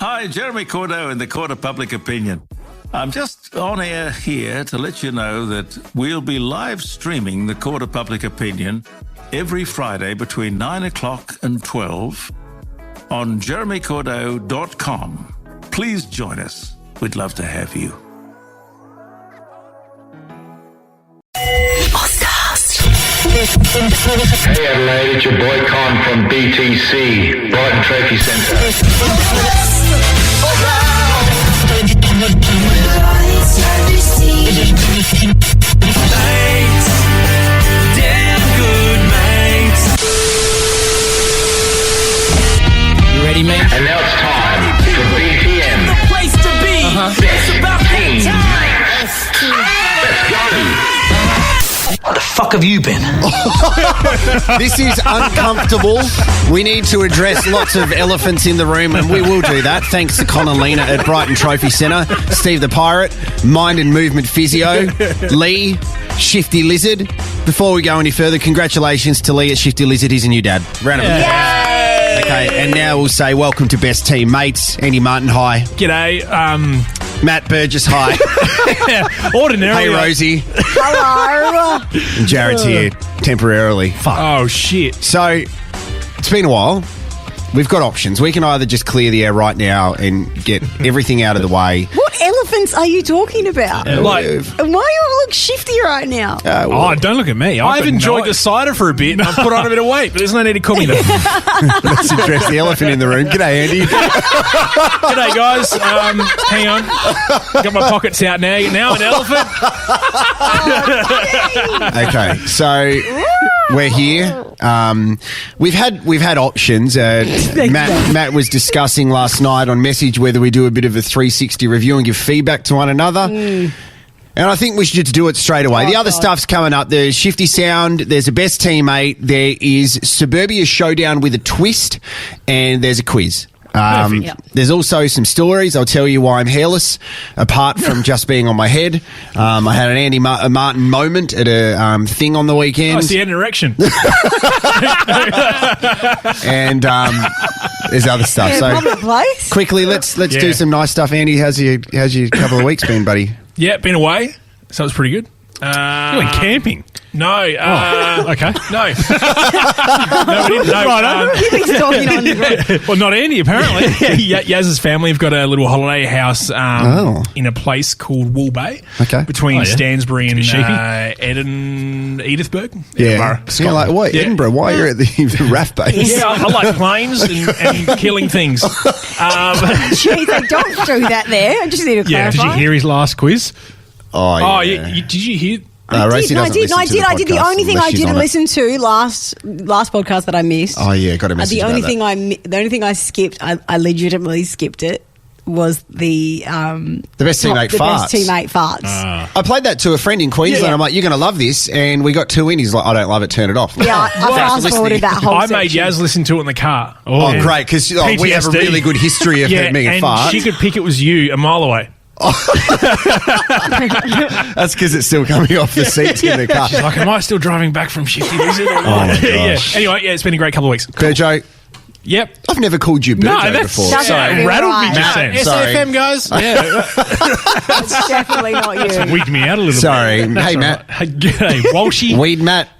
Hi, Jeremy Cordeaux in the Court of Public Opinion. I'm just on air here to let you know that we'll be live streaming the Court of Public Opinion every Friday between 9 o'clock and 12 on jeremycordeaux.com. Please join us. We'd love to have you. Hey Adelaide, it's your boy Con from BTC, Brighton Trophy Centre. Mates, damn good mates. You ready, mate? And now it's time for BTM. The place to be. It's about that time. Let's go. What the fuck have you been? This is uncomfortable. We need to address lots of elephants in the room, and we will do that. Thanks to Con and Lena at Brighton Trophy Centre, Steve the Pirate, Mind and Movement Physio, Lee, Shifty Lizard. Before we go any further, congratulations to Lee at Shifty Lizard. He's a new dad. Round of applause. Okay, and now we'll say welcome to Best Team Mates. Andy Martin, hi. G'day. Matt Burgess, hi. Ordinarily. Hey, Rosie. Hello. And Jarrod's here temporarily. Fuck. Oh, shit. So, it's been a while. We've got options. We can either just clear the air right now and get everything out of the way. What elephants are you talking about? Like, And why do you look shifty right now? oh, don't look at me. I've enjoyed the cider for a bit and I've put on a bit of weight, but there's no need to call me that. Let's address the elephant in the room. G'day, Andy. G'day, guys. Hang on. Got my pockets out now. Now an elephant. Okay, so we're here. We've had options. Matt was discussing last night on message whether we do a bit of a 360 review and give feedback to one another. And I think we should just do it straight away. The other stuff's coming up. There's Shifty Sound. There's a Best Teammate. There is Suburbia Showdown with a twist. And there's a quiz. There's also some stories. I'll tell you why I'm hairless, apart from just being on my head. I had an Andy Martin moment at a thing on the weekend. I see an erection. And there's other stuff. So Public place? quickly, let's do some nice stuff. Andy, how's your couple of weeks been, buddy? Yeah, been away, so it's pretty good. You went camping? No. Oh, okay. No. No, we didn't. No, He's talking on the group. well, not Andy, apparently. Yaz's family have got a little holiday house in a place called Wool Bay. Okay. Between Stansbury and Edithburgh. Yeah. You're like, what? Yeah. Edinburgh? Why are you at the RAF base? Yeah, I like planes and killing things. Jeez, I don't do that there. I just need to clarify. Did you hear his last quiz? Oh, yeah. Did you hear? I did. The only thing I didn't listen to last podcast that I missed. Oh yeah, got a message. The only thing I skipped, I legitimately skipped it, was the best teammate farts. Best teammate farts. I played that to a friend in Queensland. Yeah. I'm like, you're going to love this, and we got 2 in. He's like, I don't love it. Turn it off. Yeah, I fast forwarded that whole I section. made Yaz listen to it in the car. Oh, great, because we have a PTSD. really good history of me and fart. She could pick it was you a mile away. That's because it's still coming off the seats in the car. She's like, am I still driving back from Shifty Lizard? Oh, my gosh. Yeah. Anyway, it's been a great couple of weeks. Berjo, Yep. I've never called you Berjo before. That's Sorry, rattled me right. just then. Sorry. SAFM, guys. Yeah. It's definitely not you. Wigged me out a little Sorry. bit. Hey, That's Matt. all right. Hey, g'day, Walshy. Weed Matt.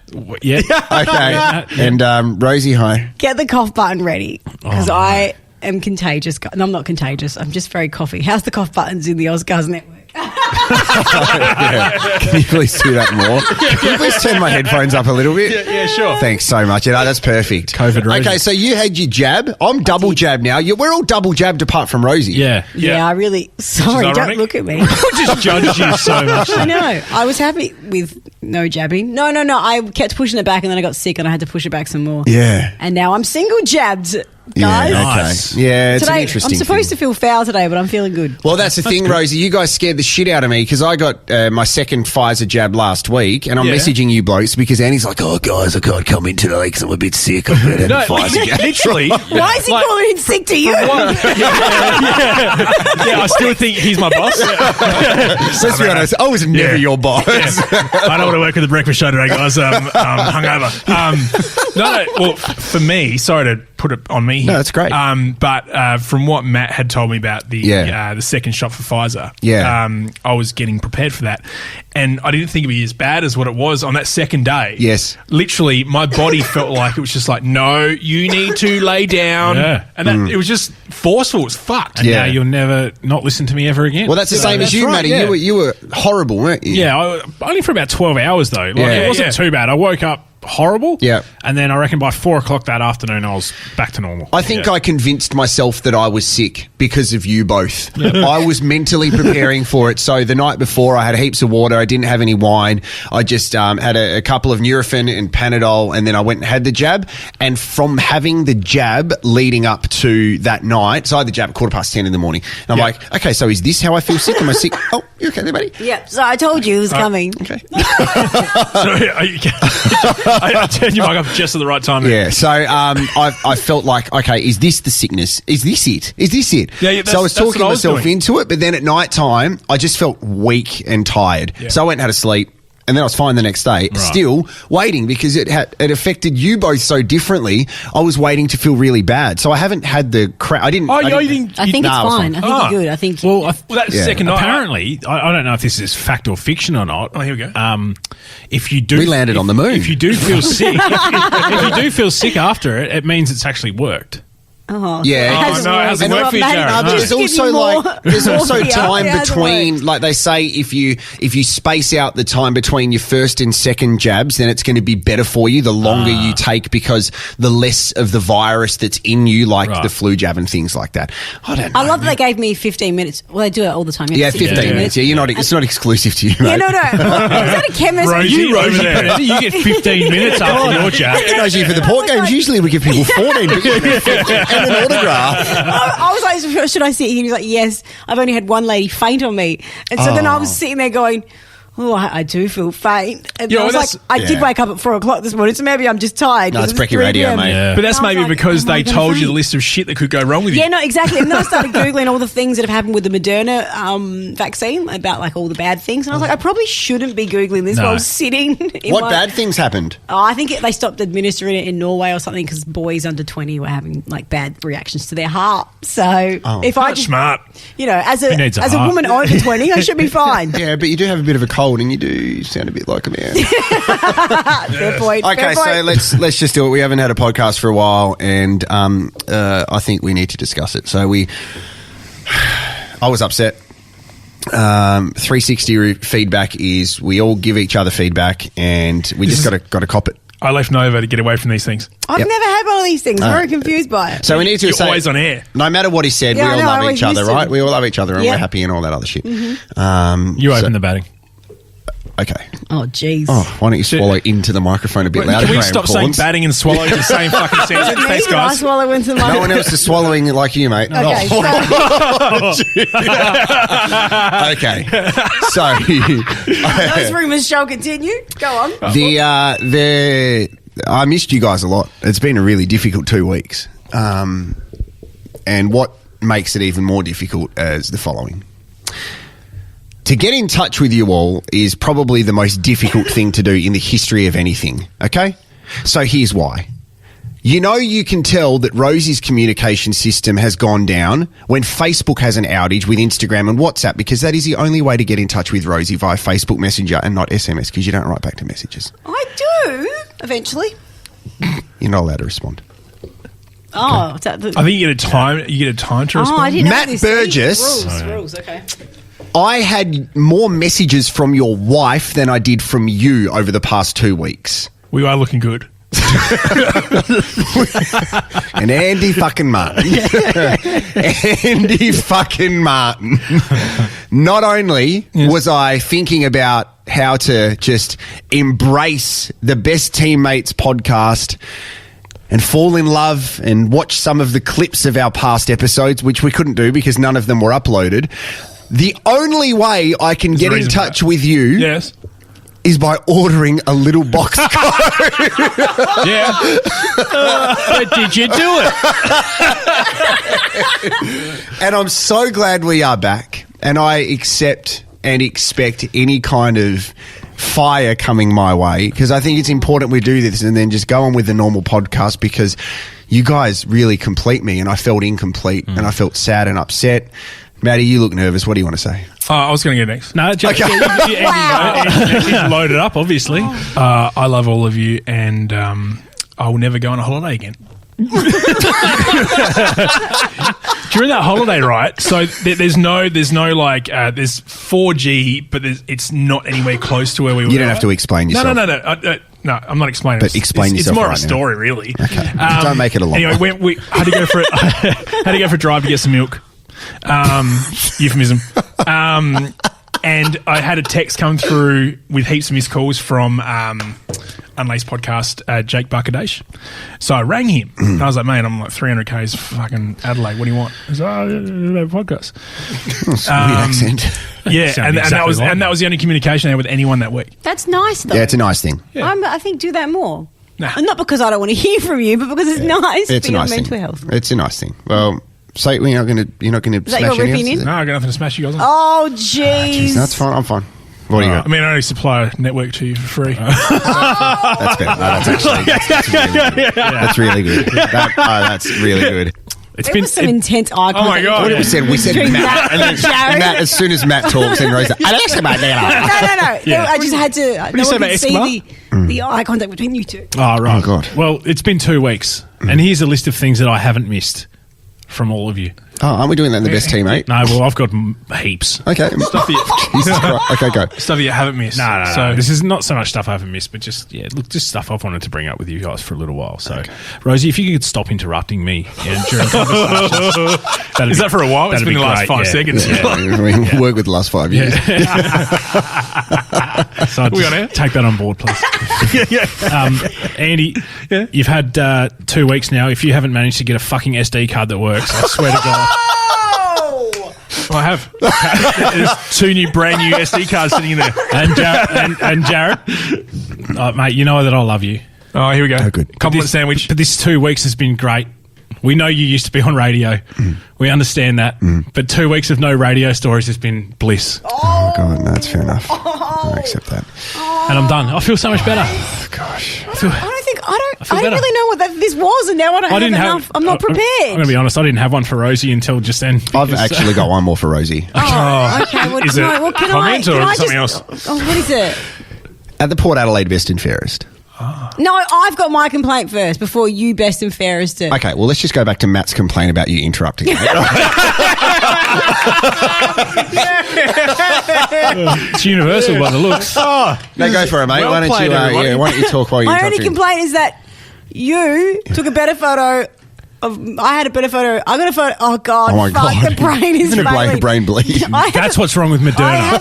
Yeah. Okay. And Rosie, hi. Get the cough button ready, because I am contagious. No, I'm not contagious. I'm just very coughy. How's the cough buttons in the Oscars network? Yeah. Can you please do that more? Can you please turn my headphones up a little bit? Yeah, sure. Thanks so much. Yeah, that's perfect. COVID Rosie. Okay, so you had your jab. I'm double jabbed now. We're all double jabbed apart from Rosie. Yeah. Yeah, I really... Sorry, don't ironic. look at me. Just judge you so much. I know. I was happy with no jabbing. No. I kept pushing it back, and then I got sick, and I had to push it back some more. Yeah. And now I'm single jabbed, guys. Yeah, okay. Nice. Yeah, it's Today, an interesting I'm supposed thing. to feel foul today, but I'm feeling good. Well, that's the thing, Rosie. You guys scared the shit out of me because I got my second Pfizer jab last week, and I'm messaging you blokes because Annie's like, "Oh, guys, I can't come in today because I'm a bit sick. I've had a Pfizer jab." Literally. Why is he calling in sick to you? Yeah, I still think he's my boss. Let's be honest, I was never your boss. I don't want to work with the breakfast show today, guys. Hungover. No. Well, for me, sorry to put it on me funny. No, that's great. But from what Matt had told me about the second shot for Pfizer, I was getting prepared for that. And I didn't think it'd be as bad as what it was on that second day. Yes. Literally, my body felt like it was just like, no, you need to lay down. Yeah. And it was just forceful. It was fucked. And now you'll never not listen to me ever again. Well, that's the same as you, right, Matty. yeah. You were horrible, weren't you? Yeah, only for about 12 hours, though. Like, it wasn't too bad. I woke up horrible. Yeah. And then I reckon by 4 o'clock that afternoon, I was back to normal. I think I convinced myself that I was sick because of you both. I was mentally preparing for it. So the night before, I had heaps of water. I didn't have any wine. I just had a couple of Nurofen and Panadol, and then I went and had the jab. And from having the jab leading up to that night, so I had the jab at 10:15 in the morning. And I'm like, okay, so is this how I feel sick? Am I sick? Oh, you okay there, buddy? Yeah, so I told you it was coming. Okay. I turned your mic off just at the right time. Yeah, so I felt like, okay, is this the sickness? Is this it? Is this it? Yeah, so I was talking what I was myself doing. into it, but then at night time, I just felt weak and tired. Yeah. So I went and had a sleep. And then I was fine the next day, still waiting because it affected you both so differently. I was waiting to feel really bad. So I haven't had the crap. I didn't. Oh, you didn't. I think it's Nah, it was fine. fine. I think you're good. I think. Well, That second night. apparently, I don't know if this is fact or fiction or not. Oh, here we go. If you do, We landed on the moon. If you do feel sick, if you do feel sick after it, it means it's actually worked. Oh, Yeah. so Oh, hasn't no, it worked. hasn't worked for you, Maybe Jarrod. I'll No. just There's give also you more there's also morphia. time It hasn't between, worked. like they say, if you space out the time between your first and second jabs, then it's going to be better for you the longer you take, because the less of the virus that's in you, like the flu jab and things like that. I don't know. I love that they gave me 15 minutes. Well, they do it all the time. You Yeah, have to sit 15 minutes. Yeah, you're not. It's not exclusive to you, mate. Yeah, no. I was at a chemist. Rosie over there. Kennedy, you get 15 minutes after your jab. Actually, for the port games, usually we give people 14 but you get 15 and an autograph. I was like, should I sit here? And he was like, yes. I've only had one lady faint on me. And so then I was sitting there going, oh, I do feel faint. And Yeah, I was well, like, I did wake up at 4 o'clock this morning, so maybe I'm just tired. No, 'cause it's Brekkie 3 Radio, p.m. mate. Yeah. But that's And I was maybe like, because am I they gonna told you faint? the list of shit that could go wrong with you. Yeah, no, exactly. And then I started Googling all the things that have happened with the Moderna vaccine, about like all the bad things. And I was like, I probably shouldn't be Googling this while I was sitting in What my... bad things happened? Oh, I think they stopped administering it in Norway or something because boys under 20 were having like bad reactions to their heart. So if I That's just, smart. you know, as Who needs a a heart? woman over 20, I should be fine. Yeah, but you do have a bit of a cold and you do sound a bit like a man. Fair point. Okay, fair point. so let's just do it. We haven't had a podcast for a while, and I think we need to discuss it. So I was upset. 360 feedback is we all give each other feedback, and we just got to cop it. I left Nova to get away from these things. I've Yep. never had one of these things. I'm very confused by it. So we need to You're say, always on air. no matter what he said, Yeah, we I all know, I love always each other, used to. right? We all love each other, and Yeah. we're happy and all that other shit. You so- open the batting. Okay. Oh, jeez. Oh, why don't you swallow into the microphone a bit louder? Can we Graham stop saying Corns? batting and swallowing the same fucking sentence? Me, Thanks, did I guys. swallow into the No mic? one else is swallowing like you, mate. Okay, so Okay. So those rumours shall continue. Go on. I missed you guys a lot. It's been a really difficult 2 weeks. And what makes it even more difficult is the following. To get in touch with you all is probably the most difficult thing to do in the history of anything, okay? So here's why. You know, you can tell that Rosie's communication system has gone down when Facebook has an outage with Instagram and WhatsApp, because that is the only way to get in touch with Rosie via Facebook Messenger and not SMS, because you don't write back to messages. I do, eventually. You're not allowed to respond. Oh, is that the... I think you get a time. You get a time to Oh, respond. I didn't Matt know this. Burgess. Rules, okay. I had more messages from your wife than I did from you over the past 2 weeks. We are looking good. And Andy fucking Martin. Andy fucking Martin. Not only was I thinking about how to just embrace the Best Teammates podcast and fall in love and watch some of the clips of our past episodes, which we couldn't do because none of them were uploaded. The only way I can get in reason for touch that. with you Yes. is by ordering a little box code. Yeah. But did you do it? And I'm so glad we are back. And I accept and expect any kind of fire coming my way, because I think it's important we do this and then just go on with the normal podcast, because you guys really complete me, and I felt incomplete, and I felt sad and upset. Maddie, you look nervous. What do you want to say? I was going to go next. No, just Andy loaded up, obviously. I love all of you, and I will never go on a holiday again. During that holiday, right? So there's no like there's 4G, but it's not anywhere close to where we were. You don't have to explain yourself. No, I'm not explaining. But explain yourself. It's more right of a story, really. Okay. Don't make it a long. Anyway, we had to go for a drive to get some milk. Euphemism. And I had a text come through with heaps of missed calls from Unlaced podcast, Jake Buckadesh. So I rang him. And I was like, mate, I'm like 300 Ks fucking Adelaide. What do you want? He was like, oh, podcast. Weird accent. Yeah, and that was the only communication I had with anyone that week. That's nice, though. Yeah, it's a nice thing. Yeah. I think do that more. Nah. And not because I don't want to hear from you, but because it's nice It's for a your nice mental thing. health. It's a nice thing. Well, so you're not going to that smash your any ripping else? in? No, I got nothing to smash you guys on. Oh, jeez. That's fine. I'm fine. What do you got? I mean, I only supply a network to you for free. That's better. No, that's actually that's really good. That's really good. There was some intense eye contact. Oh my God. What did we say? We said Between Matt. And then Jarrod. Matt, as soon as Matt talks, and Rose, I like about that. No. I just had to. you No say one about could see the eye contact between you two. Oh, right. Oh, God. Well, it's been 2 weeks, and here's a list of things that I haven't missed from all of you. Oh, aren't we doing that in the best team, mate? No, well, I've got heaps. Okay. Jesus Christ. Okay, go. Stuff that you haven't missed. No. So This is not so much stuff I haven't missed, but just stuff I've wanted to bring up with you guys for a little while. So, Rosie, if you could stop interrupting me during conversations. Is that for a while? It's that'd been be the last great, 5 seconds. Yeah, we worked with the last 5 years. So I'd We just on air? take that on board, please. Andy, you've had 2 weeks now. If you haven't managed to get a fucking SD card that works, I swear to God. I have. There's 2 brand new SD cards sitting in there. And Jarrod, mate, you know that I love you. Oh, here we go. Oh, good. Compliment sandwich. But this 2 weeks has been great. We know you used to be on radio. We understand that. But 2 weeks of no radio stories has been bliss. Oh, God, no, that's fair enough. I accept that. And I'm done. I feel so much better. Oh, gosh. I didn't better. really know what this was, and now I don't have enough. I'm not prepared. I'm going to be honest. I didn't have one for Rosie until just then. I've actually got one more for Rosie. Oh, okay. Well, Is it can comment or something else? Oh, what is it? At the Port Adelaide Best and Fairest. No, I've got my complaint first before you best and fairest it. Okay, well, let's just go back to Matt's complaint about you interrupting. It's universal by the looks. No, go for it, mate. Well why don't played, you? everybody. Why don't you talk while you My only interrupt him? complaint is that you took a better photo of. I had a better photo. I got a photo. Oh God! Oh my fuck, God! the brain is Isn't it failing. brain bleed? That's what's wrong with Moderna.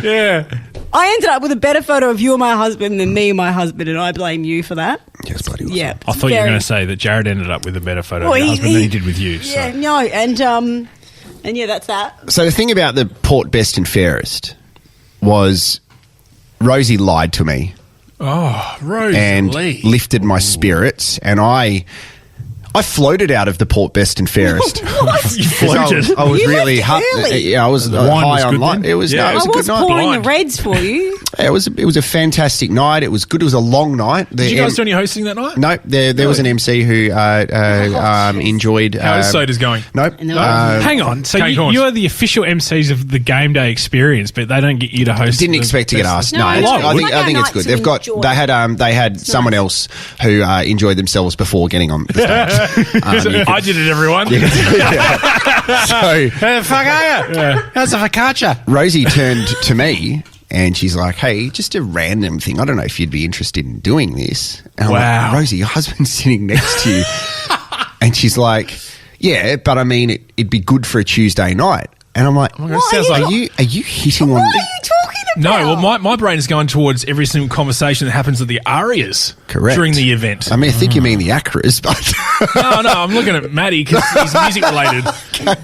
Yeah. I ended up with a better photo of you and my husband than me and my husband, and I blame you for that. Yes, buddy. Yeah, I thought you were going to say that Jarrod ended up with a better photo of your husband than he did with you. Yeah, So. no, and yeah, that's that. So the thing about the Port Best and Fairest was Rosie lied to me Oh, Rosie. and lifted my spirits, and I floated out of the Port Best and Fairest. You floated. I was You really left hot. early. Yeah, I was wine high was on good light. then? It was Yeah. no, it was I a was good night. pouring Blind. the reds for you. It was a fantastic night. It was good. It was a long night. Did you guys do any hosting that night? No, there was an MC who enjoyed. How is sodas going? Nope. Hang on. So Cane corns. you are the official MCs of the game day experience, but they don't get you to host. Didn't the expect to get best- asked. No, No, it's- I would. I think it's good. They've got. They had someone else who enjoyed themselves before getting on the stage. I did it, everyone. So How the fuck are you? How's the focaccia? Rosie turned to me and she's like, "Hey, just a random thing. I don't know if you'd be interested in doing this." And I'm Wow. like, "Rosie, your husband's sitting next to you," and she's like, "Yeah, but I mean, it'd be good for a Tuesday night." And I'm like, God, sounds are like- you hitting on?" What are you talking No, about? well, my brain is going towards every single conversation that happens at the Arias Correct. during the event. I mean, I think you mean the Acras, but No, I'm looking at Matty because he's music related.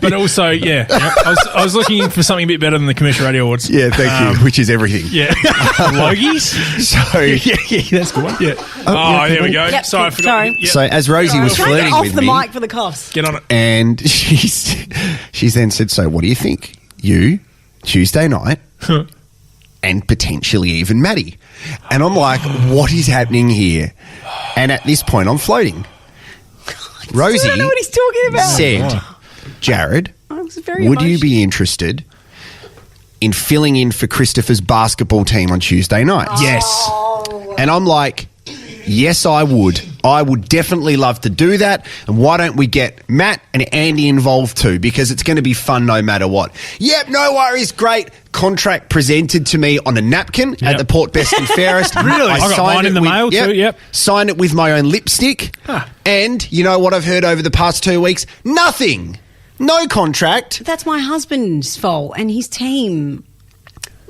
But also, yeah, I was looking for something a bit better than the Commercial Radio Awards. yeah, thank you, which is everything. Yeah. Logies? So, Yeah, that's good one. Yeah. Oh, there we go. Yep, Sorry, I cool. forgot. Sorry. Yeah. so as Rosie was Trying to flirting get off with the me, mic for the coughs. Get on it. and she's then said, "So, what do you think? You Tuesday night and potentially even Maddie. And I'm like, what is happening here? And at this point, I'm floating. Rosie I don't know what he's talking about. said, Jarrod, I was very would you emotional. be interested in filling in for Christopher's basketball team on Tuesday nights? Yes. And I'm like, yes, I would. I would definitely love to do that. And why don't we get Matt and Andy involved too? Because it's going to be fun no matter what. Yep, no worries. Great. Contract presented to me on a napkin at the Port Best and Fairest. Really? I got signed mine in it the mail too, yep. Signed it with my own lipstick. Huh. And you know what I've heard over the past 2 weeks? Nothing. No contract. That's my husband's fault and his team.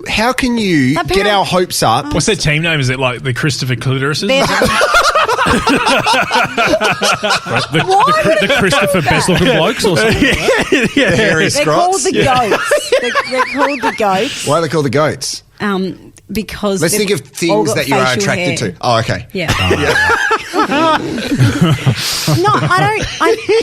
How can you That get parent- our hopes up? What's their team name? Is it like the Christopher Clitorises? They're- The Christopher Best Looking Blokes or something? Hairy They're called scrots? the goats. They're called the goats. Why are they called the goats? Because Let's they've think of all things got that you are facial attracted hair. to. Oh, okay. Yeah. No,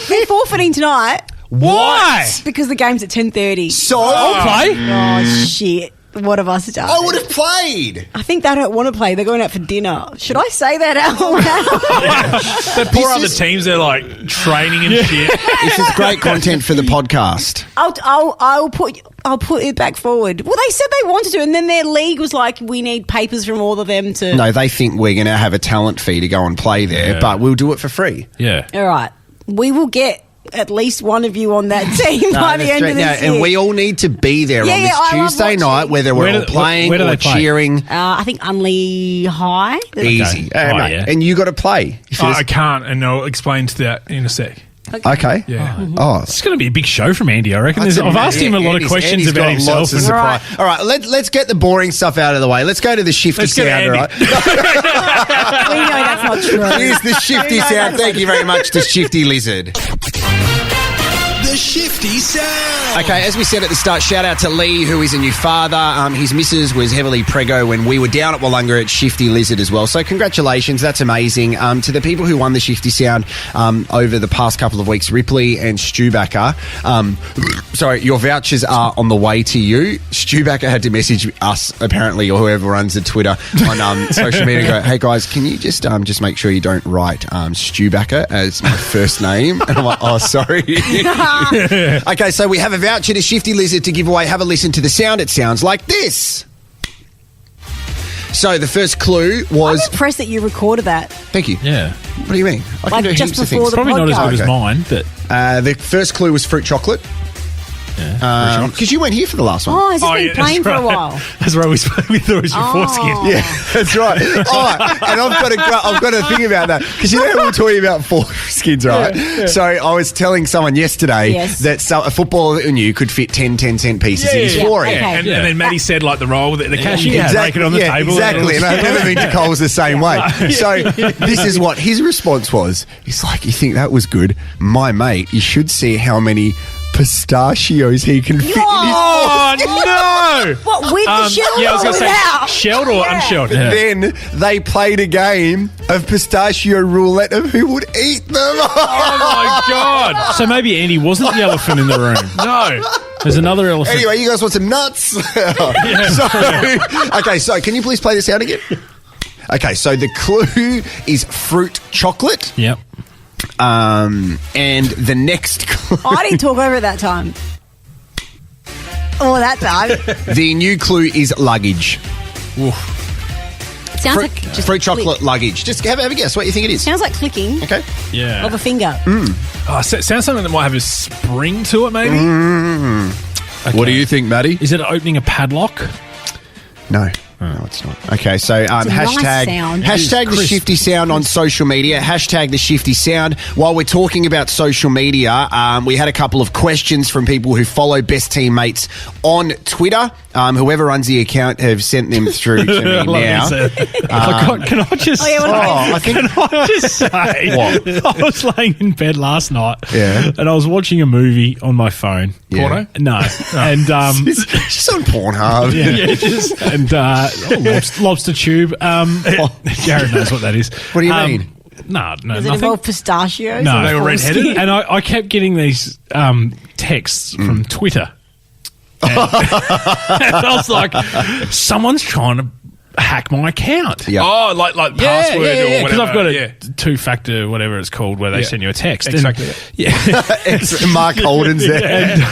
they're forfeiting tonight Why? because the game's at 10:30. So I'll play. Oh shit! What have us done? I would have played. I think they don't want to play. They're going out for dinner. Should I say that out loud? The poor other teams, they're like training and shit. This is great content for the podcast. I'll put it back forward. Well, they said they wanted to, and then their league was like, we need papers from all of them to. No, they think we're going to have a talent fee to go and play there, Yeah. but we'll do it for free. Yeah. All right, we will get at least one of you on that team by the end of this year. And we all need to be there Yeah, on yeah, this I love Tuesday watching. night, whether we're Where all do- playing where do or they play? cheering. I think Unley High. Easy. Oh, Mate, yeah. And you got to play. If Oh, it's- I can't, and I'll explain to that in a sec. okay. Yeah. Oh, It's going to be a big show from Andy, I reckon. I've asked him a lot of questions Andy's about got himself. lots of and- surprise. All right, let's get the boring stuff out of the way. Let's go to the shifty Let's get sound, all Andy. right? We know that's not true. Here's the shifty sound. Thank you very much to Shifty Lizard. The Shifty Sound. Okay, as we said at the start, shout out to Lee, who is a new father. His missus was heavily preggo when we were down at Wollonga at Shifty Lizard as well. So congratulations, that's amazing. To the people who won the Shifty Sound over the past couple of weeks, Ripley and Stubacker, sorry, your vouchers are on the way to you. Stubacker had to message us, apparently, or whoever runs the Twitter on social media and go, hey guys, can you just make sure you don't write Stubacker as my first name? And I'm like, oh, sorry. Okay, so we have a voucher to Shifty Lizard to give away. Have a listen to the sound. It sounds like this. So the first clue was... I'm impressed that you recorded that. Thank you. Yeah. What do you mean? I Like can do just heaps of before things. the Probably not as good podcast. as mine, but The first clue was fruit chocolate. Because you weren't here for the last one. Oh, has this been yeah, playing that's for a right. while? That's where we thought it was your foreskin. Yeah, that's right. Oh, and I've got to think about that because you know how we were talking about foreskins, right? So I was telling someone yesterday Yes. that a footballer that we knew could fit 10 cent pieces in his Yeah. forehead. Okay. And then Maddie said, like, the roll, the cashier had break it on the yeah, table. exactly. And I've never been to Coles the same way. So this is what his response was. He's like, you think that was good? My mate, you should see how many pistachios he can fit in his Oh, no! What, with the shell Yeah, I was or going to say, without? shelled or unshelled? Yeah. Then they played a game of pistachio roulette of who would eat them. Oh, my God. So maybe Andy wasn't the elephant in the room. No. There's another elephant. Anyway, you guys want some nuts? So can you please play this out again? Okay, so the clue is fruit chocolate. Yep. And the next clue, I didn't talk over it that time. Oh, that time. the new clue is luggage. Sounds like just Fruit click. chocolate luggage. Just have a guess what you think it is. Sounds like clicking Okay. Yeah. of a finger. Oh, sounds something that might have a spring to it, maybe. What do you think, Maddie? Is it opening a padlock? No. No, it's not. Okay, so a nice hashtag sound. the Shifty Sound on social media. Hashtag the Shifty Sound. While we're talking about social media, we had a couple of questions from people who follow Best Teammates on Twitter. Whoever runs the account have sent them through to me now. Can I just Oh, yeah, what about- I think Can I just say, What? I was laying in bed last night, Yeah. and I was watching a movie on my phone. Yeah. Porno? No, and it's just on Pornhub. lobster tube. Jarrod knows what that is. What do you mean? No, Does it nothing. involve pistachios? No, or they were foreskin? redheaded, and I kept getting these texts from Twitter. And I was like, someone's trying to hack my account. Yeah. Oh, like password or whatever. Because I've got a Yeah. two-factor, whatever it's called, where they send you a text. Exactly. And, yeah. Mark Holden's there. And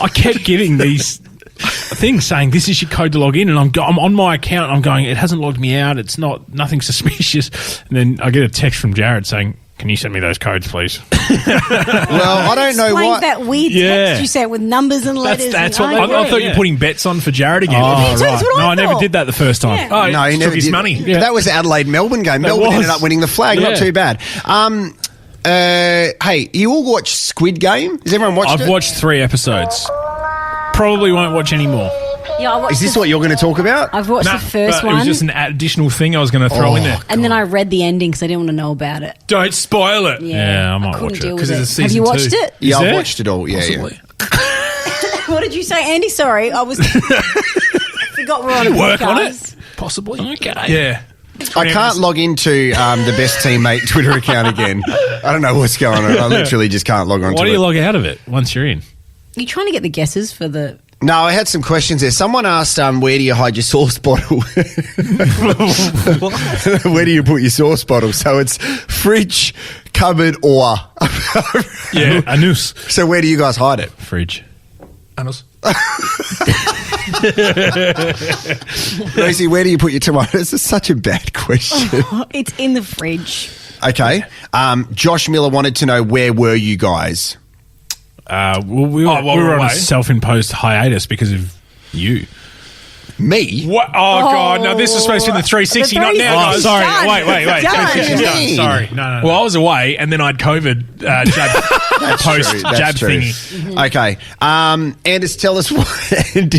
I kept getting these things saying, this is your code to log in, and I'm on my account, and I'm going, it hasn't logged me out, it's nothing suspicious. And then I get a text from Jarrod saying, can you send me those codes, please? Well, I don't know Explain what. that weird text you sent with numbers and letters. That's and what I thought you were putting bets on for Jarrod again. Oh, too, that's what I No, I never thought. did that the first time. Yeah. Oh, No, he took never his did. money. Yeah. That was the Adelaide-Melbourne game. Melbourne was. ended up winning the flag. Not Yeah. too bad. Hey, you all watch Squid Game? Has everyone watched it? I've watched 3 episodes. Probably won't watch any more. Yeah, I watched Is this what you're going to talk about? I've watched Nah, the first but one, It was just an additional thing I was going to throw in there. and then I read the ending because I didn't want to know about it. Don't spoil it. Yeah, I might couldn't watch it, deal 'cause with there's a Have you season watched 2. it? Yeah, I've there? watched it all. Yeah, Possibly. What did you say, Andy? Sorry, I was forgot we're on a Work on it? podcast. Possibly. Okay. Yeah. I can't log into the best teammate Twitter account again. I don't know what's going on. I literally just can't log on Why to do it. you log out of it once you're in? You're trying to get the guesses for the. No, I had some questions there. Someone asked, where do you hide your sauce bottle? Where do you put your sauce bottle? So it's fridge, cupboard, or... Yeah. A noose. So where do you guys hide it? Fridge. Anos. Rosie, where do you put your tomatoes? It's such a bad question. It's in the fridge. Okay. Josh Miller wanted to know, where were you guys? Well, we were, while we were we're on away? a self-imposed hiatus because of you. Me? What? Oh, God. No, this is supposed to be in the 360, not now, Oh, guys. sorry. Done. Wait. Done. 360's done. Mean. Sorry. No. Well, I was away, and then I had COVID That's post true, that's jab true. thingy. Okay. Anders, tell us what...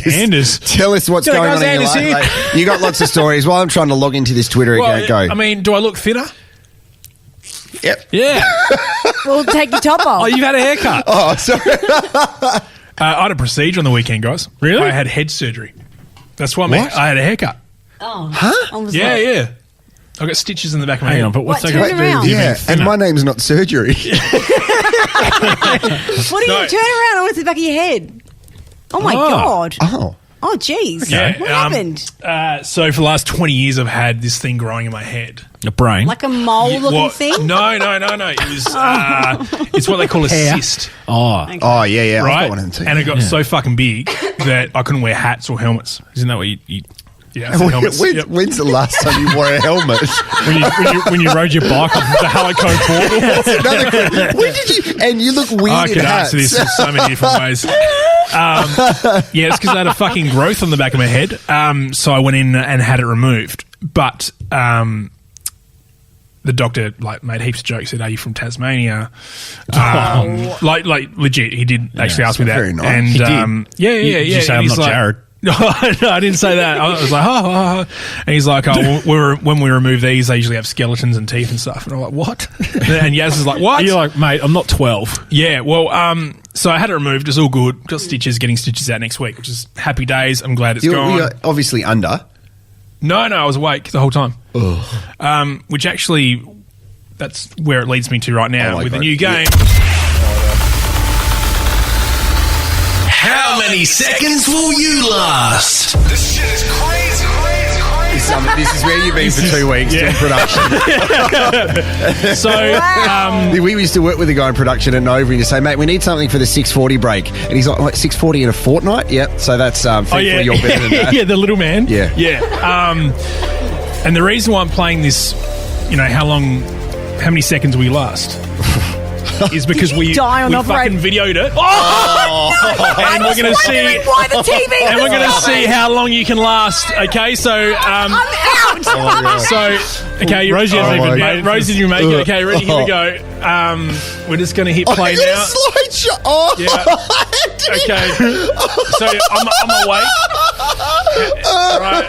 Anders. Tell us what's G'day, going guys, on in your Anders life. here. Mate. You got lots of stories. While I'm trying to log into this Twitter account, go. I mean, do I look thinner? Yep. Yeah. Well, take your top off. Oh, you've had a haircut. Oh, sorry. I had a procedure on the weekend, guys. Really? I had head surgery. That's what, What? I had a haircut. I was Yeah, like, yeah. I got stitches in the back of my Hang head. on, but what's What, that got to turn do around? with you being Yeah, thinner? and my name's not surgery. What are No. you turn around? I went to the back of your head. Oh my Oh. god. Oh. Oh jeez. Yeah, What happened? So for the last 20 years, I've had this thing growing in my head. A brain. Like a mole looking What? thing? No. It was. It's what they call a cyst, Oh. Oh, yeah. I've right? got one of them too. And it got so fucking big that I couldn't wear hats or helmets. Isn't that what you Yeah, I said helmets. Yep. When's the last time you wore a helmet? when you rode your bike off the Halico portal? Another question. When did you? And you look weird I in could hats. answer this in so many different ways. Yeah, it's because I had a fucking growth on the back of my head. So I went in and had it removed. But the doctor made heaps of jokes. Said, "Are you from Tasmania?" Like legit, he did actually ask me that. very nice. And He did? yeah. Did you say, And I'm he's not like- Jarrod? No, I didn't say that. I was like, oh. And he's like, when we remove these, they usually have skeletons and teeth and stuff. And I'm like, what? And Yaz is like, what? You're like, mate, I'm not 12. Yeah, well, so I had it removed. It's all good. Got stitches, getting stitches out next week, which is happy days. I'm glad it's gone. You're obviously under. No, I was awake the whole time. Which actually, that's where it leads me to right now Oh my with the God. new game. How many seconds will you last? This shit is crazy. This is where you've been for 2 weeks doing production. So, We used to work with a guy in production at Nova and you say, mate, we need something for the 6:40 break. And he's like, 6:40 in a fortnight? Yep. So that's, thankfully you're better than that. Yeah, the little man. Yeah. Yeah. And the reason why I'm playing this, how many seconds will you last? Is because Did you we die on fucking operator? videoed it. And we're going to see Why the TV? and we're going to was see going. how long you can last. Okay, so I'm out. so okay, Rosie hasn't even made it. Rosie didn't make it. Okay, ready? Here we go. We're just going to hit play now. Slideshow. Oh, Yeah. Okay. So I'm awake. Right.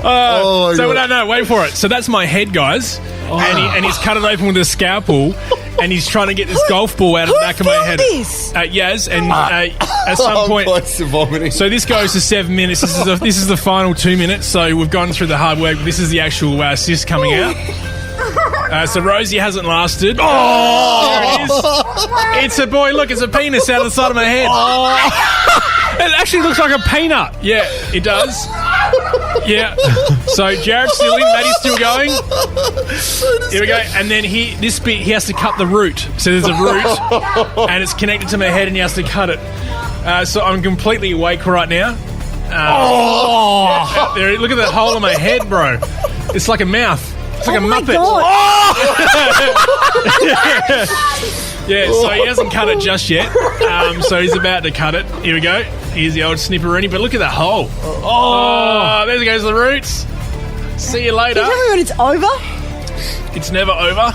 Oh, So God. we don't know. Wait for it. So that's my head, guys, and he's cut it open with a scalpel, and he's trying to get this golf ball out of the back of my filmed head. this? Yaz, and at some Oh, point. God, it's vomiting. So this goes to 7 minutes. This is the final 2 minutes. So we've gone through the hard work. This is the actual cyst coming out. So Rosie hasn't lasted. Oh, there it is. It's a boy. Look, it's a penis out of the side of my head. It actually looks like a peanut. Yeah, it does. Yeah. So Jarrod's still in. Maddie's still going. Here we go. And then he has to cut the root. So there's a root, and it's connected to my head, and he has to cut it. So I'm completely awake right now. There, look at the hole in my head, bro. It's like a mouth. It's like a Muppet. Yeah, so he hasn't cut it just yet. So he's about to cut it. Here we go. Here's the old snipperoonie. But look at that hole. Oh, there goes the roots. See you later. Can you tell me when it's over? It's never over.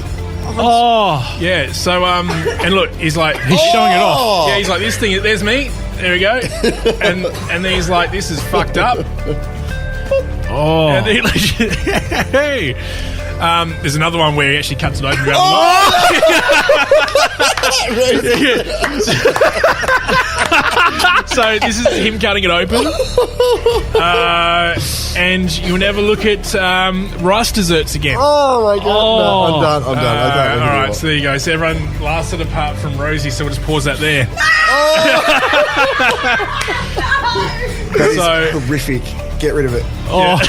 Oh, Yeah, so, and look, he's like... he's showing it off. Yeah, he's like, this thing, there's me. There we go. And then he's like, this is fucked up. Oh, And then hey. There's another one where he actually cuts it open. So this is him cutting it open. And you'll never look at rice desserts again. Oh my god! No, I'm done. I don't All right, so there you go. So everyone lasted apart from Rosie, so we'll just pause that there. That is So- horrific. Get rid of it. oh my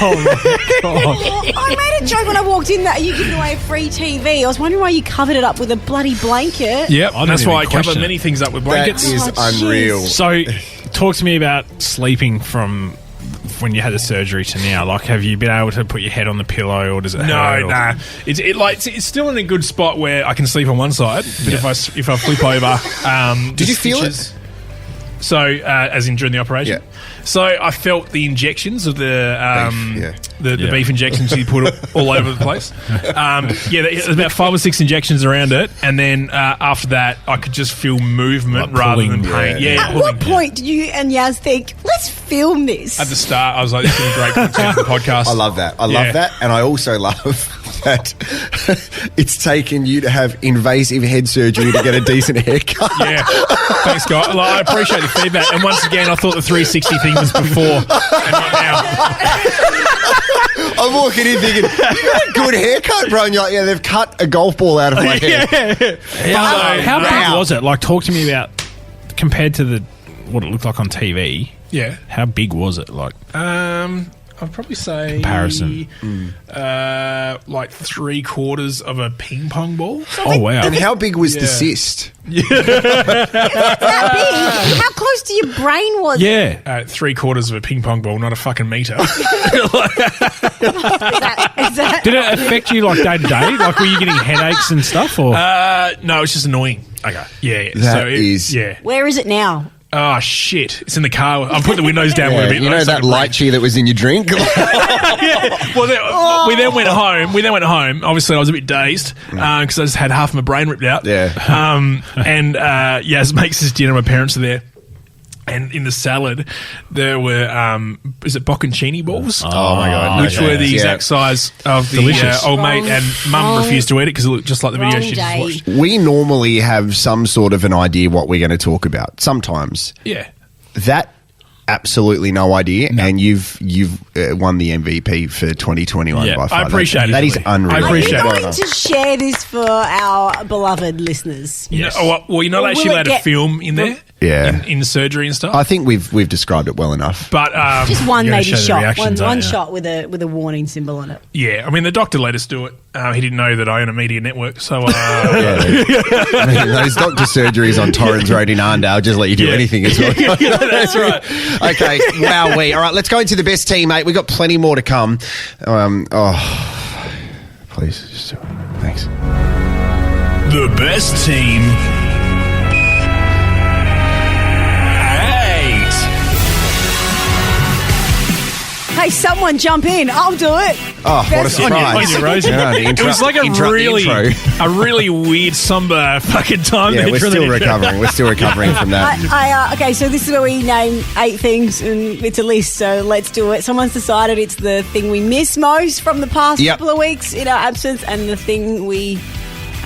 god! I made a joke when I walked in that you giving away a free TV. I was wondering why you covered it up with a bloody blanket. Yep, I that's didn't why I even cover question many it. things up with That blankets. is unreal. So, talk to me about sleeping from when you had the surgery to now. Like, have you been able to put your head on the pillow, or does it hurt? No, or- nah. It's still in a good spot where I can sleep on one side, but if I flip over, Did you feel it? So, as in during the operation. Yeah. So I felt the injections of the the beef injections you put all over the place. There's about 5 or 6 injections around it, and then after that, I could just feel movement Like rather pulling, than pain. yeah. At what point did you and Yaz think, let's film this? At the start, I was like, "This is great content for the podcast." I love that. I Yeah. love that, and I also love that it's taken you to have invasive head surgery to get a decent haircut. Yeah, thanks, guys. Like, I appreciate the feedback. And once again, I thought the 360 thing was before and not now. I'm walking in thinking, you got a good haircut, bro. And you're like, yeah, they've cut a golf ball out of my head. How big Wow. was it? Like, talk to me about compared to what it looked like on TV. Yeah. How big was it? Like, I'd probably say Comparison. like 3/4 of a ping pong ball. oh wow! And how big was the Yeah. cyst? That big? How close to your brain was it? Yeah. 3/4 of a ping pong ball, not a fucking meter. Is that Did it affect you like day to day? Like, were you getting headaches and stuff? Or No, it's just annoying. Okay. Yeah. That is- Yeah. Where is it now? Oh shit! It's in the car. I'm putting the windows down a Yeah, bit. you know so I that can breathe. lychee that was in your drink? Well, we then went home. Obviously, I was a bit dazed because I just had half my brain ripped out. Yeah. And Yaz makes us dinner. My parents are there. And in the salad, there were, is it bocconcini balls? Oh my God, no Which were the chance. exact size of the Delicious. old mate, and mum refused to eat it because it looked just like the video Wrong she just day. watched. We normally have some sort of an idea what we're going to talk about. Sometimes. Yeah. That, absolutely no idea. And you've won the MVP for 2021 Yeah, by far. I appreciate it. That is unreal. I appreciate Are it. you going to share this for our beloved listeners? Yes. Well, you're not Or actually will allowed it to get- film in there. Yeah. In surgery and stuff. I think we've described it well enough. But Just one You gotta maybe show the shot. reactions, One don't you? shot with a warning symbol on it. yeah, I mean the doctor let us do it. He didn't know that I own a media network, so I mean, those doctor surgeries on Torrens Road in Arndale just let you do anything as well. that's right. Okay, wowee. All right, let's go into the best team, mate. We've got plenty more to come. Please, just do it. Thanks. The best team. 8. Hey, someone jump in. I'll do it. Oh, what a Best- surprise. On you, Rosie. Yeah, the It was like a intro- really weird somber fucking time. Yeah, there we're for a still minute. recovering. We're still recovering from that. Okay, so this is where we name 8 things, and it's a list, so let's do it. Someone's decided it's the thing we miss most from the past Yep. couple of weeks in our absence, and the thing we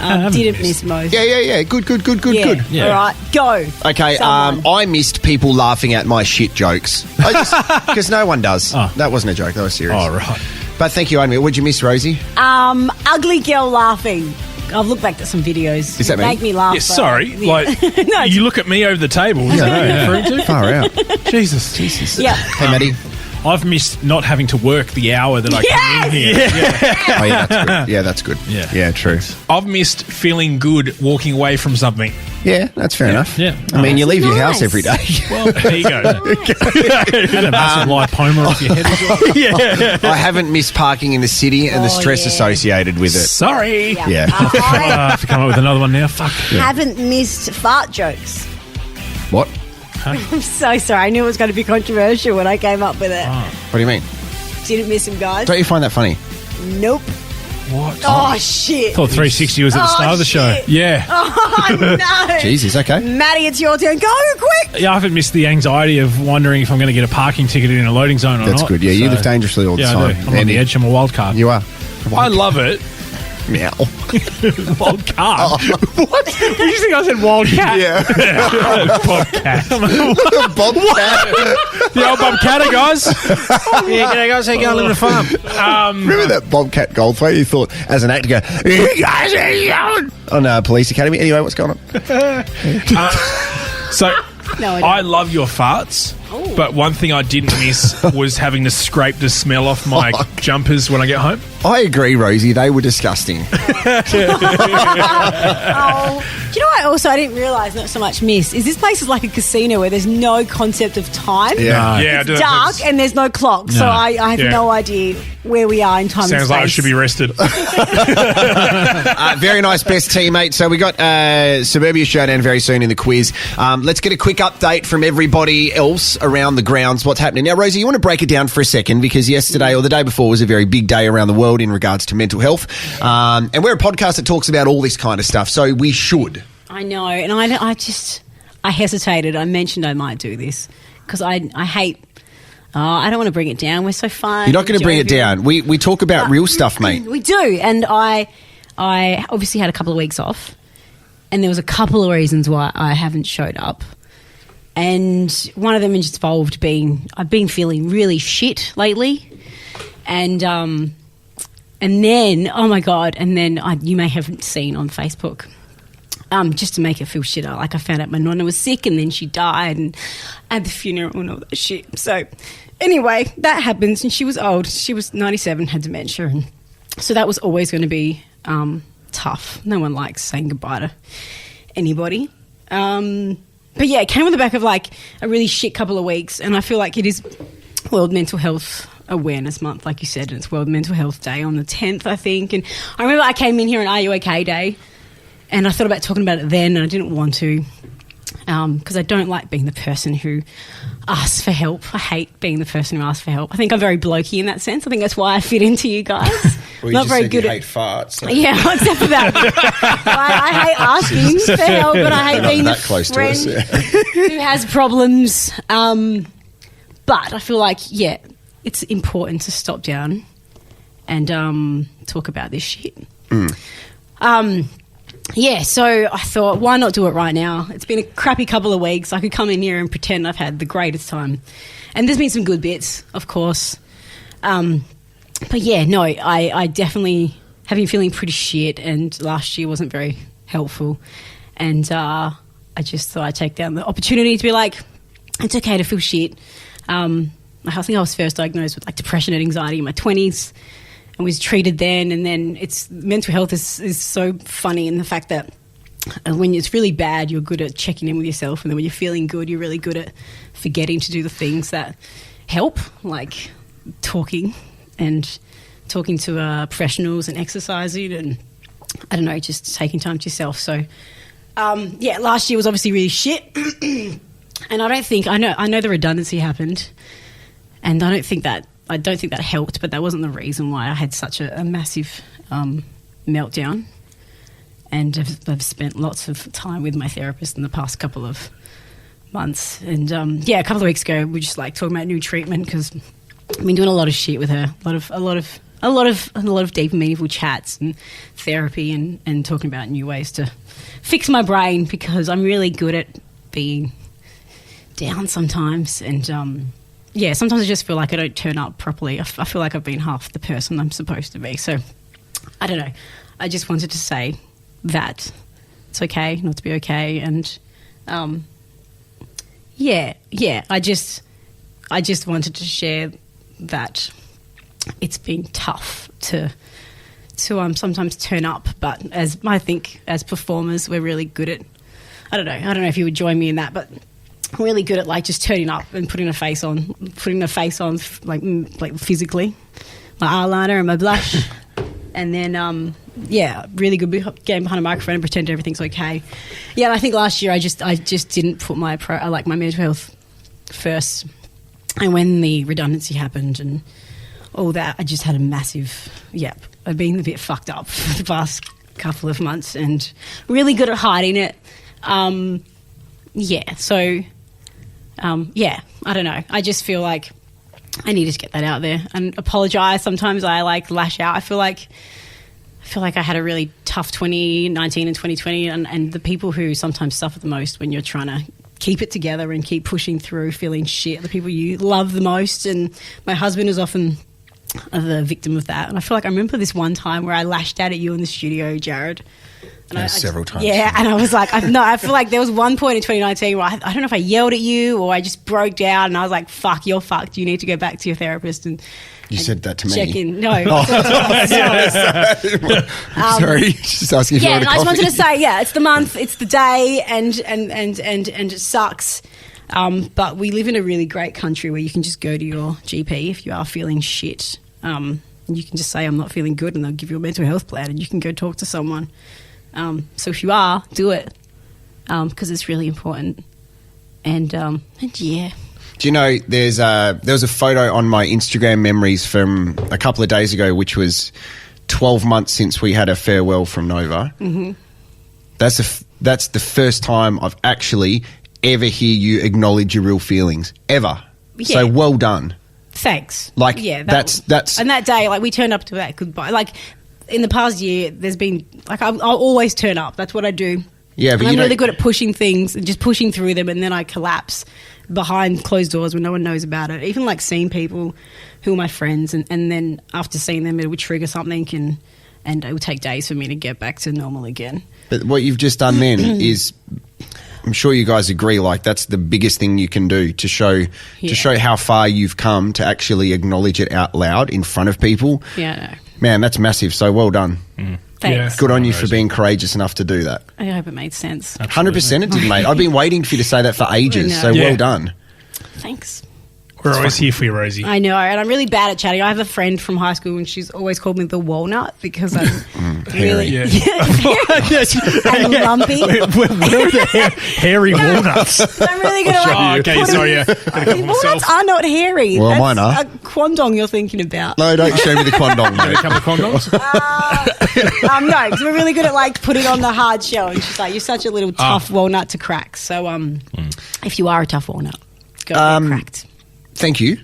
didn't miss most. Yeah. Good. Yeah. All right, go. Okay, Someone. I missed people laughing at my shit jokes. Because no one does. That wasn't a joke. That was serious. oh right. But thank you, Amy. What'd you miss, Rosie? Ugly girl laughing. I've looked back at some videos. Is that me? Make me laugh. Yeah, sorry. Yeah. Like, No, you look at me over the table. Is that what you're referring to? Far out. Jesus. Yeah. Hey, Maddie. I've missed not having to work the hour that I come in here. Oh, yeah, that's good. Yeah, that's good. Yeah, true. I've missed feeling good walking away from something. Yeah, that's fair enough. Yeah. I mean, you leave your Nice. house every day. Well, there you go. Had a massive lipoma off your head as well. Yeah. I haven't missed parking in the city and the stress associated with it. Sorry. Yeah. I I have to come up with another one now. Fuck. haven't missed fart jokes. What? I'm so sorry. I knew it was going to be controversial when I came up with it. What do you mean? Didn't miss him, guys. Don't you find that funny? Nope. What? Oh, shit. Thought 360 was at the start of the show. shit. Yeah. Oh, no. Jesus, okay. Maddie, it's your turn. Go quick. Yeah, I haven't missed the anxiety of wondering if I'm going to get a parking ticket in a loading zone or That's not. good. Yeah, you So- live dangerously all the Yeah, time. I do. I'm on the edge. I'm a wild card. You are. I love it. Meow. Wild card. What? Did you think I said wild cat? Yeah. Bobcat. Bobcat. The old Bobcatter, guys. Yeah, g'day, guys. How you going? Living a farm. Remember that Bobcat Goldthwait? You thought, as an actor, go, "You guys are young." On Police Academy. Anyway, what's going on? So, No, I don't. I love your farts. But one thing I didn't miss was having to scrape the smell off my jumpers when I get home. I agree, Rosie. They were disgusting. Oh. Do you know what I didn't realise, not so much miss, is this place is like a casino where there's no concept of time. Yeah. Yeah, I do. Dark and there's no clock. So No. I have Yeah. no idea where we are in time and Sounds space. like I should be arrested. Very nice best teammate. So we got Suburbia Showdown very soon in the quiz. Let's get a quick update from everybody else around the grounds. What's happening now, Rosie? You want to break it down for a second because yesterday or the day before was a very big day around the world in regards to mental health, and we're a podcast that talks about all this kind of stuff. So we should. I know, and I hesitated. I mentioned I might do this because I hate. I don't want to bring it down. We're so fun. You're not going to bring it jovial. down. We talk about real stuff, mate. We do, and I obviously had a couple of weeks off, and there was a couple of reasons why I haven't showed up, and one of them is involved I've been feeling really shit lately, and then oh my god, and then you may have seen on Facebook. Just to make it feel shit, I found out my nonna was sick and then she died and I had the funeral and all that shit. So anyway, that happens and she was old. She was 97, had dementia, and so that was always going to be tough. No one likes saying goodbye to anybody. But yeah, it came on the back of like a really shit couple of weeks, and I feel like it is World Mental Health Awareness Month, like you said, and it's World Mental Health Day on the 10th, I think. And I remember I came in here on Are You OK Day, and I thought about talking about it then, and I didn't want to because I don't like being the person who asks for help. I hate being the person who asks for help. I think I'm very blokey in that sense. I think that's why I fit into you guys. Not very good at farts. So. yeah, except for that. I hate asking for help, but I hate being the that close to friend us, yeah. who has problems. But I feel like, yeah, it's important to stop down and talk about this shit. Yeah, so I thought, why not do it right now? It's been a crappy couple of weeks. I could come in here and pretend I've had the greatest time. And there's been some good bits, of course. But yeah, no, I definitely have been feeling pretty shit, and last year wasn't very helpful. And I just thought I'd take down the opportunity to be like, it's okay to feel shit. I think I was first diagnosed with like depression and anxiety in my 20s. And was treated then, and then mental health is so funny in the fact that when it's really bad, you're good at checking in with yourself, and then when you're feeling good, you're really good at forgetting to do the things that help, like talking to professionals and exercising, and I don't know, just taking time to yourself. So yeah, last year was obviously really shit, and I know the redundancy happened, and I don't think that helped, but that wasn't the reason why I had such a massive meltdown. And I've spent lots of time with my therapist in the past couple of months. And yeah, a couple of weeks ago, we just like talking about new treatment because I've been doing a lot of shit with her, a lot of deep and meaningful chats and therapy and talking about new ways to fix my brain because I'm really good at being down sometimes and yeah, sometimes I just feel like I don't turn up properly. I feel like I've been half the person I'm supposed to be. So I don't know. I just wanted to say that it's okay not to be okay, and yeah. I just wanted to share that it's been tough to sometimes turn up, but I think as performers we're really good at. I don't know if you would join me in that, but really good at like just turning up and putting a face on like physically, my eyeliner and my blush, and then really good getting behind a microphone and pretend everything's okay. Yeah, and I think last year I just didn't put my mental health first, and when the redundancy happened and all that, I just had a massive I've been a bit fucked up for the past couple of months and really good at hiding it. I don't know. I just feel like I needed to get that out there and apologise. Sometimes I like lash out. I feel like I had a really tough 2019 and 2020, and the people who sometimes suffer the most when you're trying to keep it together and keep pushing through feeling shit, the people you love the most. And my husband is often the victim of that. And I feel like I remember this one time where I lashed out at you in the studio, Jarrod. And several times. Yeah, and I was like, I feel like there was one point in 2019 where I don't know if I yelled at you or I just broke down and I was like, fuck, you're fucked. You need to go back to your therapist and said that to me. Check in. No. Sorry. Just asking if you and want a I just wanted coffee. to say, it's the month, it's the day, and it sucks. But we live in a really great country where you can just go to your GP if you are feeling shit. And you can just say, I'm not feeling good, and they'll give you a mental health plan and you can go talk to someone. So if you are, do it, because it's really important. And yeah. Do you know there was a photo on my Instagram memories from a couple of days ago, which was 12 months since we had a farewell from Nova. Mm-hmm. That's the first time I've actually ever hear you acknowledge your real feelings ever. Yeah. So well done. Thanks. Like that's and that day, like we turned up to that goodbye. Like in the past year, there's been like I'll always turn up. That's what I do. Yeah, but and I'm really good at pushing things and just pushing through them, and then I collapse behind closed doors when no one knows about it. Even like seeing people who are my friends, and then after seeing them, it would trigger something, and it would take days for me to get back to normal again. But what you've just done then is, I'm sure you guys agree, like that's the biggest thing you can do to show how far you've come, to actually acknowledge it out loud in front of people. Yeah, I know. Man, that's massive. So well done. Thanks. Good on you for being courageous enough to do that. I hope it made sense. 100% it did, mate. I've been waiting for you to say that for ages, so well done. Thanks. We're always here for you, Rosie. I know, and I'm really bad at chatting. I have a friend from high school, and she's always called me the walnut because I'm really Yeah. and lumpy. Where are the hairy walnuts? I'm really good at Okay, sorry, yeah. Got a couple walnuts myself. are not hairy. Well, That's mine are. a quandong you're thinking about. No, don't show me the quandong, A mate. couple of condoms. No, because we're really good at like putting on the hard shell, and she's like, "You're such a little tough walnut to crack." So, if you are a tough walnut, go get cracked. Thank you.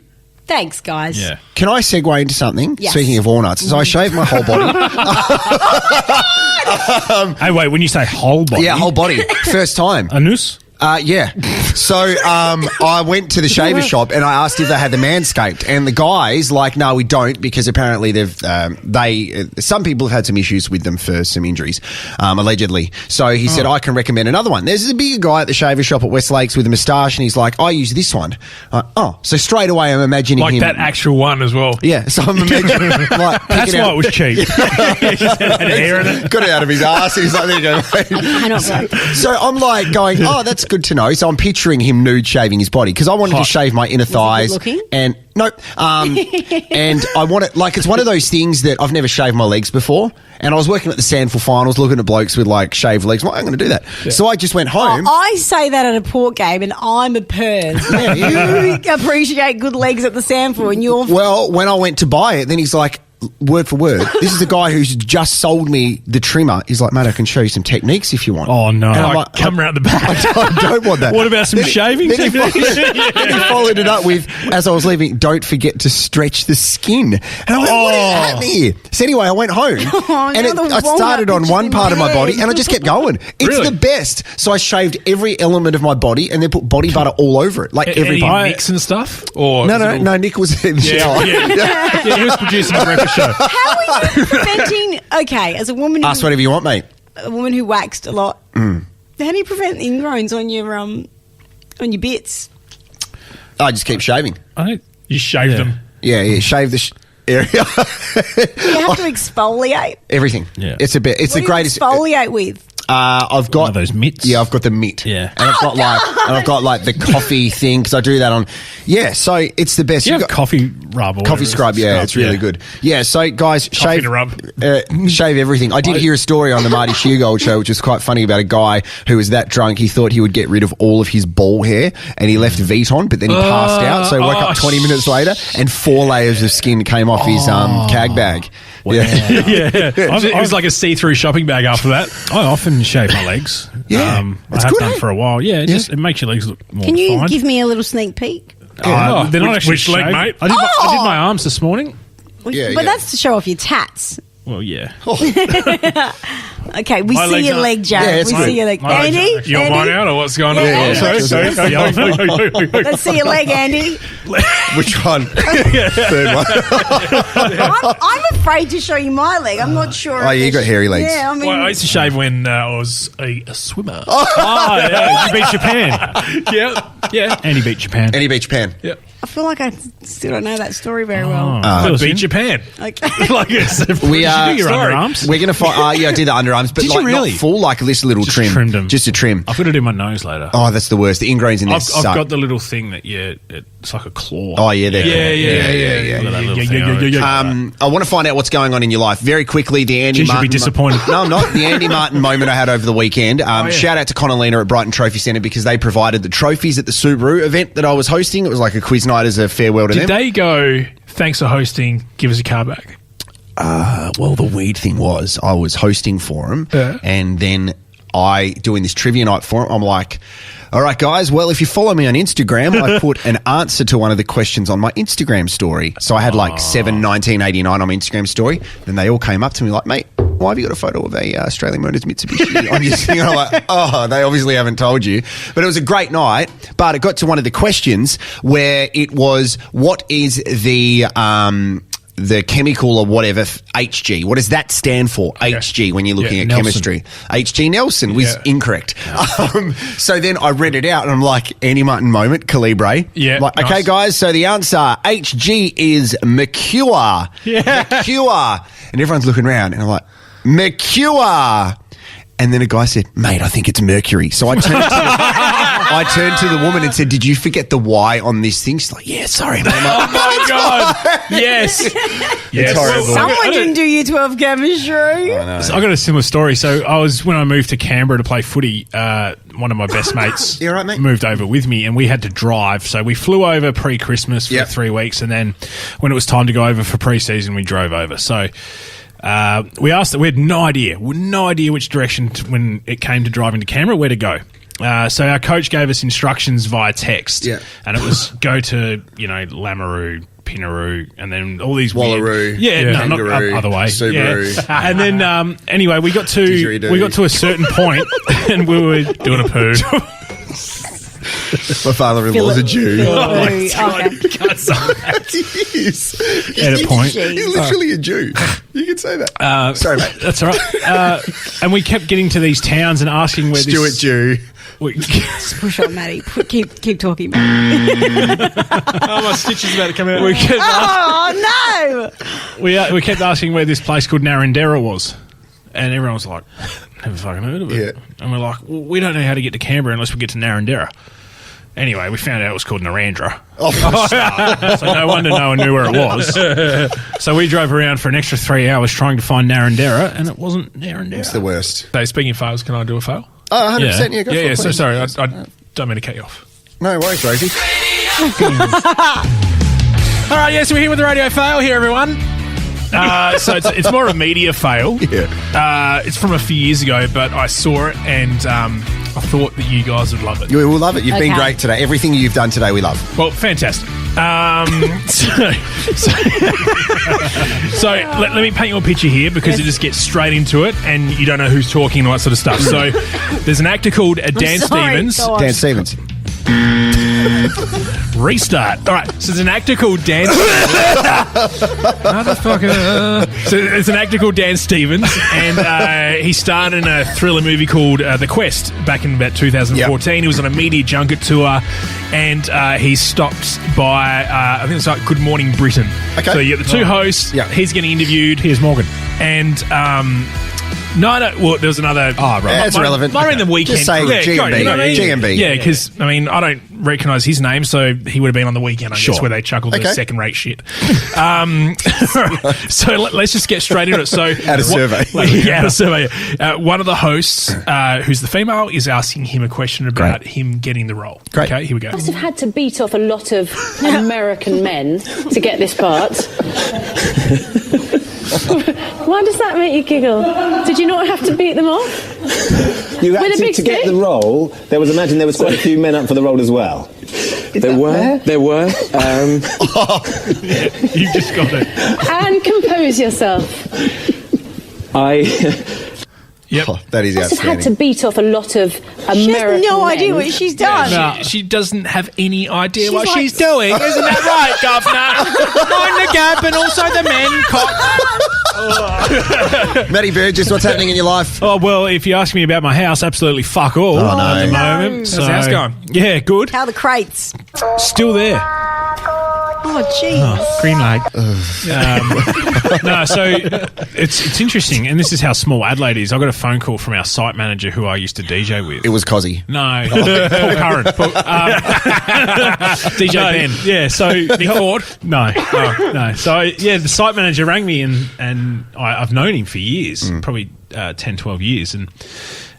Thanks, guys. Yeah. Can I segue into something? Yes. Speaking of walnuts, so I shave my whole body. Hey, wait, when you say whole body. Yeah, whole body. First time. Anus? Yeah. So I went to the shaver shop and I asked if they had the Manscaped, and the guys like, no, we don't, because apparently some people have had some issues with them for some injuries, allegedly. So he said, I can recommend another one. There's a bigger guy at the shaver shop at West Lakes with a moustache, and he's like, I use this one. So straight away I'm imagining Like him. that actual one as well. Yeah, so I'm imagining like That's picking why out- it was cheap. It just had hair in it. got it out of his ass, and he's like, there you go, mate. I know, right? So I'm like going, that's good to know. So I'm picturing him nude shaving his body, because I wanted to shave my inner thighs. looking? And nope. And I want it, like, it's one of those things that I've never shaved my legs before. And I was working at the Sandful finals, looking at blokes with like shaved legs. I'm like, I'm going to do that. Yeah. So I just went home. I say that at a port game, and I'm a pers. You appreciate good legs at the Sandful, and you're Well, when I went to buy it, then he's like, word for word. This is a guy who's just sold me the trimmer. He's like, mate, I can show you some techniques if you want. Oh, no. And I'm Like, come round the back. I don't want that. What about some shaving Then he techniques? followed it up with, as I was leaving, don't forget to stretch the skin. And I went, what is happening here? So anyway, I went home and I started on one part of my body and I just kept going. It's Really? the best. So I shaved every element of my body and then put body butter all over it. Like every Any part. nicks and stuff? Or No, Nick was in the shower. Yeah, he was producing a breakfast show. How are you preventing? Okay, as a woman, Ask whatever you want, mate. a woman who waxed a lot. How do you prevent ingrowns on your bits? I just keep shaving. You shaved them. Yeah, shave the area. You have to exfoliate. Everything. Yeah. It's a bit. It's What the do you greatest. exfoliate with? I've got One of those mitts? Yeah, I've got the mitt. Yeah. and I've got like the coffee thing because I do that on. Yeah, so it's the best. Do you You've have got coffee rub? Or coffee whatever it scrub. is? Yeah, it's really good. Yeah, so guys, shave to rub. shave everything. I did hear a story on the Marty Sheargold show, which was quite funny about a guy who was that drunk he thought he would get rid of all of his ball hair, and he left Veet on, but then he passed out. So he woke up 20 minutes later, and 4 layers of skin came off his cag bag. Yeah. It was like a see-through shopping bag after that. I often shave my legs. Yeah. I It's have good, done eh? for a while. Yeah, it makes your legs look more Can you defined. give me a little sneak peek? They're not actually which leg, shaved. mate? I did my arms this morning. Yeah, but yeah. that's to show off your tats. Well, yeah. Okay, we My see legs your are- leg, Jared. Yeah, it's we good. see your leg. My legs Andy? You want mine out or what's going on? Yeah, Oh, yeah, sorry, yeah. sorry. Let's see your leg, Andy. Which one? Third one. I'm afraid to show you my leg. I'm not sure. Oh, if you it's- got hairy legs. Yeah, I mean, Well, I used to shave when I was a swimmer. Oh, yeah. You beat Japan. Yeah. And he beat Japan. Any beach pan. I feel like I still don't know that story very well. I Fill us beat in. Japan. Okay. Like it's a We are. do your Sorry. underarms? We're gonna find. Yeah, I did the underarms, but Did you like really? not full, like this little Just trim, trimmed 'em. just a trim. I've got to do my nose later. Oh, that's the worst. The ingrains in there I've suck. got the little thing that it's like a claw. Oh yeah, they're cool. Yeah. Look at that little thing. I want to find out what's going on in your life very quickly. The Andy Geez, you'll Martin. be disappointed. No, I'm not. The Andy Martin moment I had over the weekend. Shout out to Connellina at Brighton Trophy Centre because they provided the trophies at the Subaru event that I was hosting. It was like a quiz night as a farewell to Did them. they go, thanks for hosting, give us a car back? Well, the weird thing was I was hosting for them, Yeah. and then doing this trivia night for them. I'm like, all right, guys, well, if you follow me on Instagram, I put an answer to one of the questions on my Instagram story. So I had like 1989 on my Instagram story. Then they all came up to me like, mate, why have you got a photo of a Australian Motors Mitsubishi on your thing? And I'm like, oh, they obviously haven't told you. But it was a great night. But it got to one of the questions where it was, what is the chemical or whatever, HG. What does that stand for? HG, when you're looking at Nelson. chemistry. HG Nelson was incorrect. So then I read it out and I'm like, Andy Martin moment, Calibre. Yeah, Like, okay, nice. guys, so the answer, HG is Mercure. Yeah. Mercure. And everyone's looking around and I'm like, Mercure. And then a guy said, mate, I think it's Mercury. So I turned to the woman and said, did you forget the Y on this thing? She's like, yeah, sorry, mate. Oh my God. Yes. It's horrible. Someone didn't do year 12 chemistry. So I got a similar story. So when I moved to Canberra to play footy, one of my best mates You all right, mate? moved over with me and we had to drive. So we flew over pre-Christmas for Yep. 3 weeks and then when it was time to go over for pre-season, we drove over. So we had no idea which direction when it came to driving to Canberra, where to go. So our coach gave us instructions via text. Yeah. And it was go to, Lameroo, Pinaroo, and then all these Wallaroo, weird... Yeah, no, not Kangaroo, other way. Subaru. Yeah. And then, anyway, we got Didgeridoo. to a certain point and we were doing a poo. My father-in-law's a Jew. Okay. He is. At a point. He's literally a Jew. You can say that. Sorry, mate. That's all right. And we kept getting to these towns and asking where Stuart this... Jew. Push on, Maddie. Keep talking, Maddie. Oh, my stitch is about to come out. We kept, Oh, no. we kept asking where this place called Narrandera was. And everyone was like, never fucking heard of it. Yeah. And we're like, well, we don't know how to get to Canberra unless we get to Narrandera. Anyway, we found out it was called Narrandera. So no wonder no one knew where it was. So we drove around for an extra 3 hours trying to find Narrandera, and it wasn't Narrandera. It's the worst. So speaking of fails, can I do a fail? Oh, 100%. Yeah, go for it. So please. sorry, I don't mean to cut you off. No worries, Rosie. All right, yes, we're here with the radio fail here, everyone. So it's more a media fail. Yeah. It's from a few years ago, but I saw it and I thought that you guys would love it. We will love it. You've been Okay. great today. Everything you've done today, we love. Well, fantastic. So let me paint you a picture here because it just gets straight into it and you don't know who's talking and all that sort of stuff. So there's an actor called Dan Stevens. Go on. Dan Stevens. Restart. All right. So there's an actor called Dan Motherfucker. So there's an actor called Dan Stevens and he starred in a thriller movie called The Quest back in about 2014. Yep. He was on a media junket tour and he stopped by, I think it's like Good Morning Britain. Okay. So you get the two hosts. Yeah. He's getting interviewed. Here's Morgan. And no, well, there was another. Oh, right. Yeah, it's relevant. Might have been the weekend. Just say GMB. you know what I mean? GMB. Yeah, because I mean, I don't recognise his name, so he would have been on the weekend, I guess, Sure. where they chuckled the Okay. second-rate shit. So let's just get straight into it. So Out of survey. Yeah, out of survey. One of the hosts, who's the female, is asking him a question about him getting the role. Great. Okay, here we go. Must have had to beat off a lot of American men to get this part. Why does that make you giggle? Did you not have to beat them off? You With a had big to get stick? the role. There was quite a few men up for the role as well. There were. You just got it. And compose yourself. Yep. Oh, that is Must have had to outstanding. beat off a lot of American She has no men. idea what she's done. She doesn't have any idea She's what like- she's doing. Isn't that right, Governor? Mind the gap and also the men cock. Matty Burgess, what's happening in your life? Oh, well, if you ask me about my house, absolutely fuck all Oh, no. at the No. moment. How's So, the house going? Yeah, good. How are the crates? Still there. Oh, jeez. Green light. No, so it's interesting, and this is how small Adelaide is. I got a phone call from our site manager who I used to DJ with. It was Cozzy. No, Paul Curran. DJ Ben. Yeah, so Nick Ford. No. So yeah, the site manager rang me, and I've known him for years, probably 10, 12 years, and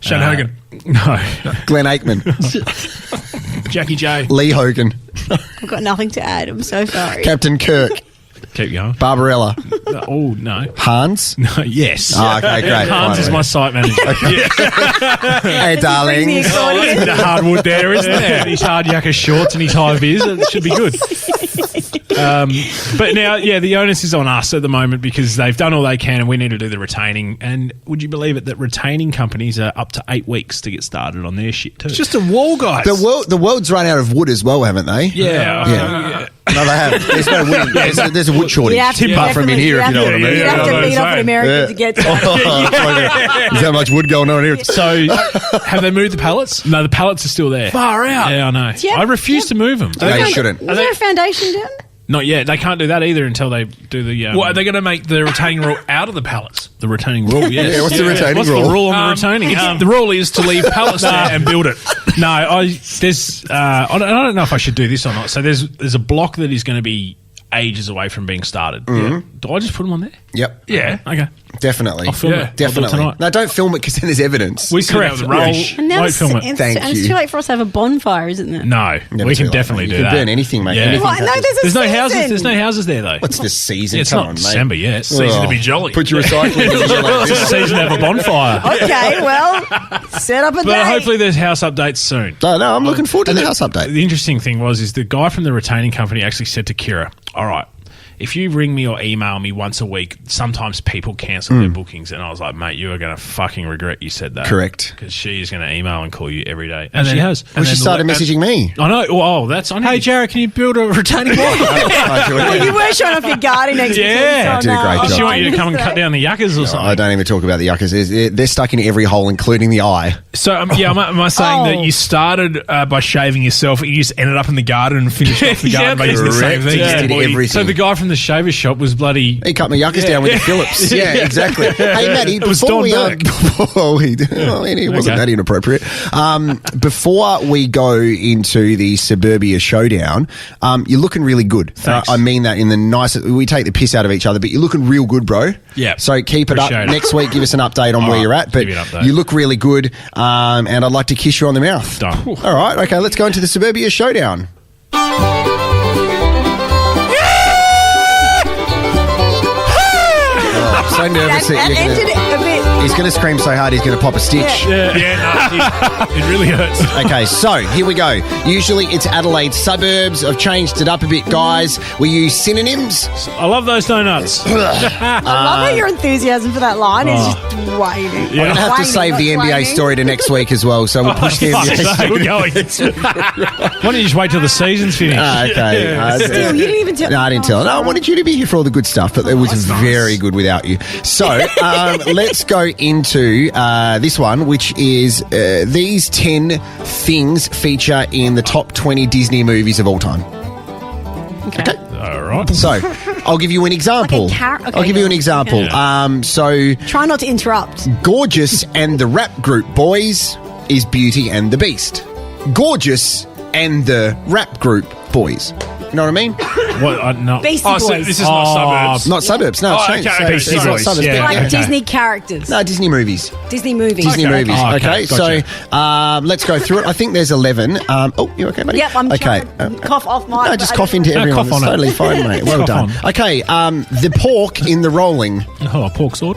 Shane Hogan. No, Glenn Aikman. Jackie J. Lee Hogan. I've got nothing to add. I'm so sorry. Captain Kirk. Keep going. Barbarella. Oh no. Hans. No, yes. Oh, okay, great. Hans is my site manager. Hey, darling. Bring the accordion. Bit of hardwood there, isn't there? His hard yakka shorts and his high vis. It should be good. But now, yeah, the onus is on us at the moment because they've done all they can and we need to do the retaining. And would you believe it that retaining companies are up to 8 weeks to get started on their shit too? It's just a wall, guys. The world's run out of wood as well, haven't they? Yeah. No, they have. There's no wood. There's a wood shortage. You have to Apart from in here, if you know what I mean. You have to beat off an American Yeah. to get to There's how much wood going on here. So, have they moved the pallets? No, the pallets are still there. Far out. Yeah, I know. Yep. I refuse to move them. No, you shouldn't. Is there a foundation down? Not yet. They can't do that either until they do the. What are they going to make the retaining rule out of the pallets? The retaining rule, yes. Yeah, what's the retaining What's rule? the rule on the retaining? The rule is to leave pallets there and build it. No, I don't know if I should do this or not. So there's a block that is going to be ages away from being started. Yeah. Do I just put them on there? Yep. Yeah. Okay. Definitely. I'll film it. I'll do it Definitely. tonight. No, don't film it because then there's evidence. We correct. that with Roll. rubbish. And now Won't it's, film it. it's, Thank and it's you. too late for us to have a bonfire, isn't it? No, Never we too can late, definitely mate. do You that. can burn anything, mate. Yeah. Anything. What? No, there's There's no a houses. season. There's no houses there though. What's the season? It's Come not on, mate. December yet. It's season to be jolly. Put your recycling in your like It's this. season to have a bonfire. Okay, well, set up a But date. hopefully there's house updates soon. No, I'm looking forward to the house update. The interesting thing is the guy from the retaining company actually said to Kira, all right, if you ring me or email me once a week, sometimes people cancel their bookings. And I was like, mate, you are going to fucking regret you said that. Correct. Because she is going to email and call you every day. And she has. Well, she started messaging me. I know. Oh, that's on. Hey, Jarrod, can you build a retaining wall? Well, you were showing off your garden expertise. Yeah. on, I did a great Does job. she want you to come and cut down the yuccas or something? I don't even talk about the yuccas. They're stuck in every hole, including the eye. So, am I saying that you started by shaving yourself and you just ended up in the garden and finished off the garden by using the same correct. thing? He did everything. So the guy from the shaver shop was bloody... He cut my yuccas down with the Phillips. Yeah, exactly. Hey, Matty, It was before Don we... Burke. He wasn't Okay. that inappropriate. Before we go into the Suburbia Showdown, you're looking really good. Thanks. I mean that in the nicest... We take the piss out of each other, but you're looking real good, bro. Yeah. So keep it up. Appreciate it. Next week, give us an update on where right, you're at. But give you an update. you look really good, and I'd like to kiss you on the mouth. Done. All right, okay, let's go into the Suburbia Showdown. so nervous that you're ended gonna, it a bit. he's going to scream so hard he's going to pop a stitch. It really hurts. Okay, so here we go. Usually it's Adelaide suburbs. I've changed it up a bit, guys. We use synonyms. I love those donuts. I love how your enthuelsm for that line is just waning. I'm going to have to save the NBA story to next week as well, so we'll push the NBA story. We're going. Why don't you just wait till the season's finished? Okay. Still, you didn't even tell. No, I didn't tell. No, I wanted you to be here for all the good stuff, but it was very good without you. So let's go into this one, which is these 10 things feature in the top 20 Disney movies of all time. Okay. All right. So I'll give you an example. Okay, I'll give you an example. Okay. So Try not to interrupt. Gorgeous and the rap group Boys is Beauty and the Beast. Gorgeous and the rap group Boys. You know what I mean? What? No. Beastie Oh, so Boys. this is not suburbs. Not suburbs. No, it's Oh, changed. okay, So okay, it's sorry. not suburbs. Yeah. but like yeah. Disney characters. No, Disney movies. Disney movies. Disney movies. Okay, Okay, gotcha. so let's go through it. I think there's 11. Oh, you okay, buddy? Yep, I'm okay. trying to cough off my... No, just cough into everyone. cough on It's it. totally fine, mate. Well Cough done. on. Okay, the pork in the rolling. Oh, a pork sword.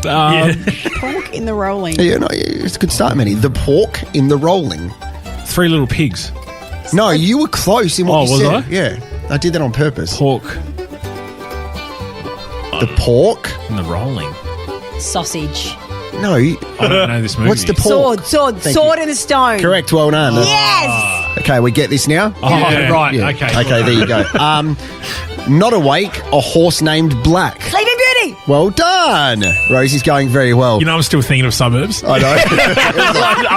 Pork in the rolling. Yeah, no, it's a good start, Manny. The pork in the rolling. Three Little Pigs. No, you were close in what Oh, you was said. I? Yeah, I did that on purpose. Pork The pork? in the rolling. Sausage. No, I don't know this movie. what's the pork? Sword in a stone. Correct, well done. Yes! Okay, we get this now? Oh, Yeah. right. Yeah. Okay. Okay, there you go. Not awake, a horse named Black. Sleeping Beauty. Well done. Rosie's going very well. You know, I'm still thinking of suburbs. I know.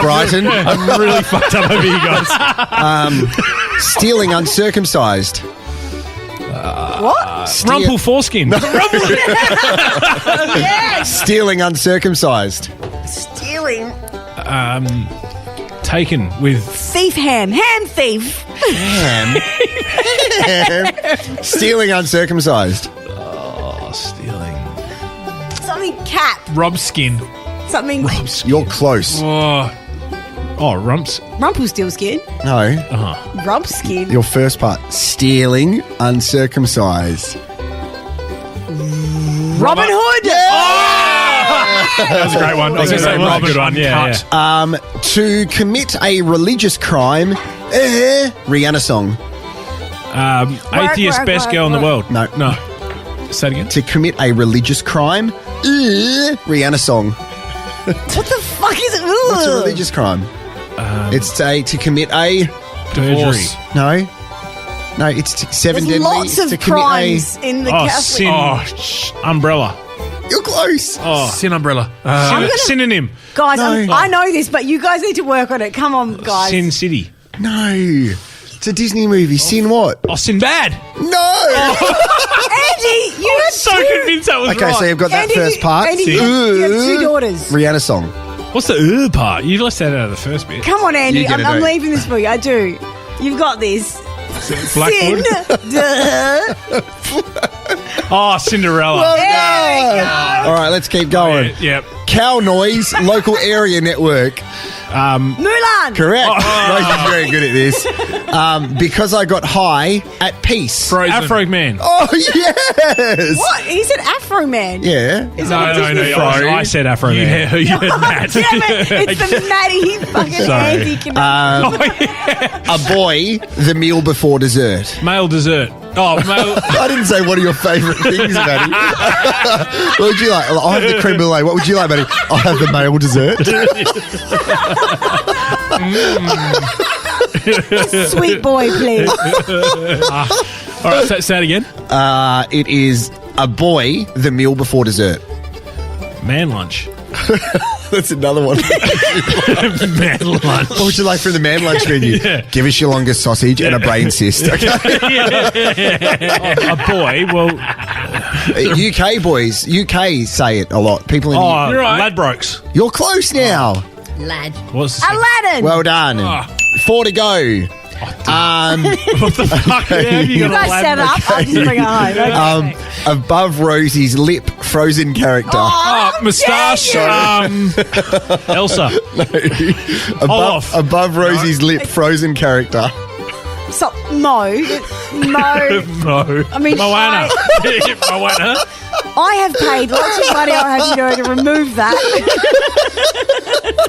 Brighton. I'm really fucked up over you guys. Stealing uncircumcised. What? Rumple foreskin. Yes! Stealing uncircumcised. Stealing. Taken with Thief ham. Ham thief. Ham. Stealing uncircumcised. stealing. Something cat. Rob Skin. Something. You're close. Rumps. Rumpelstiltskin. No, Rumpskin. your first part. Stealing uncircumcised. Robin Hood. That was a great one. I was going to say Robin. Robin. Good one, yeah, Uncut. To commit a religious crime. Rihanna song. Atheist work, best work, girl in the world. No. Say it again. To commit a religious crime. Rihanna song. What the fuck is it? What's a religious crime? It's to commit a Divorce. no, it's seven There's deadly. lots it's of to commit crimes in the Catholic. Sin. Umbrella. You're close. Sin Umbrella. Synonym. Guys, No. I know this, but you guys need to work on it. Come on, guys. Sin City. No, it's a Disney movie. Sin what? Oh, Sinbad. No. Andy, you have So two. convinced that was Okay, right. so you've got that Andy, first part. Andy, you have two daughters. Rihanna song. What's the part? You left that out of the first bit. Come on, Andy. You get it, I'm don't you? leaving this for you. I do. You've got this. Blackwood. Sin. Duh. Oh, Cinderella. There we go. All right, let's keep going. Yep. Cow Noise Local Area Network. Mulan. Correct. Rosie's very good at this. Because I got high at peace. Frozen. Afro Man. Oh, yes. What? He said Afro Man. Yeah. No. I said Afro You Man. heard Matt. Damn it. It's the Maddie fucking Sorry. Andy connection. A boy, the meal before dessert. Male dessert. Oh, male. I didn't say what are your favourite things, Maddie. What would you like? I'll have the creme brulee. What would you like, Maddie? I'll have the male dessert. Sweet boy, please. All right, say it again. It is a boy, the meal before dessert. Man lunch. That's another one. Man lunch. What would you like from the man lunch menu? Give us your longest sausage and a brain cyst. Okay. A boy. Well, UK boys, UK say it a lot. People in the you're right. Ladbrokes. You're close now. Lad. What's the Aladdin. Well done. 4 to go. What the fuck? Yeah, you guys set up. I'll just bring it home. Okay. Above Rosie's lip, Frozen character. Oh, moustache. Elsa. Above Rosie's lip, Frozen character. So, Mo. No. I mean, Moana. Moana. I have paid lots of money, I'll have you know, to remove that.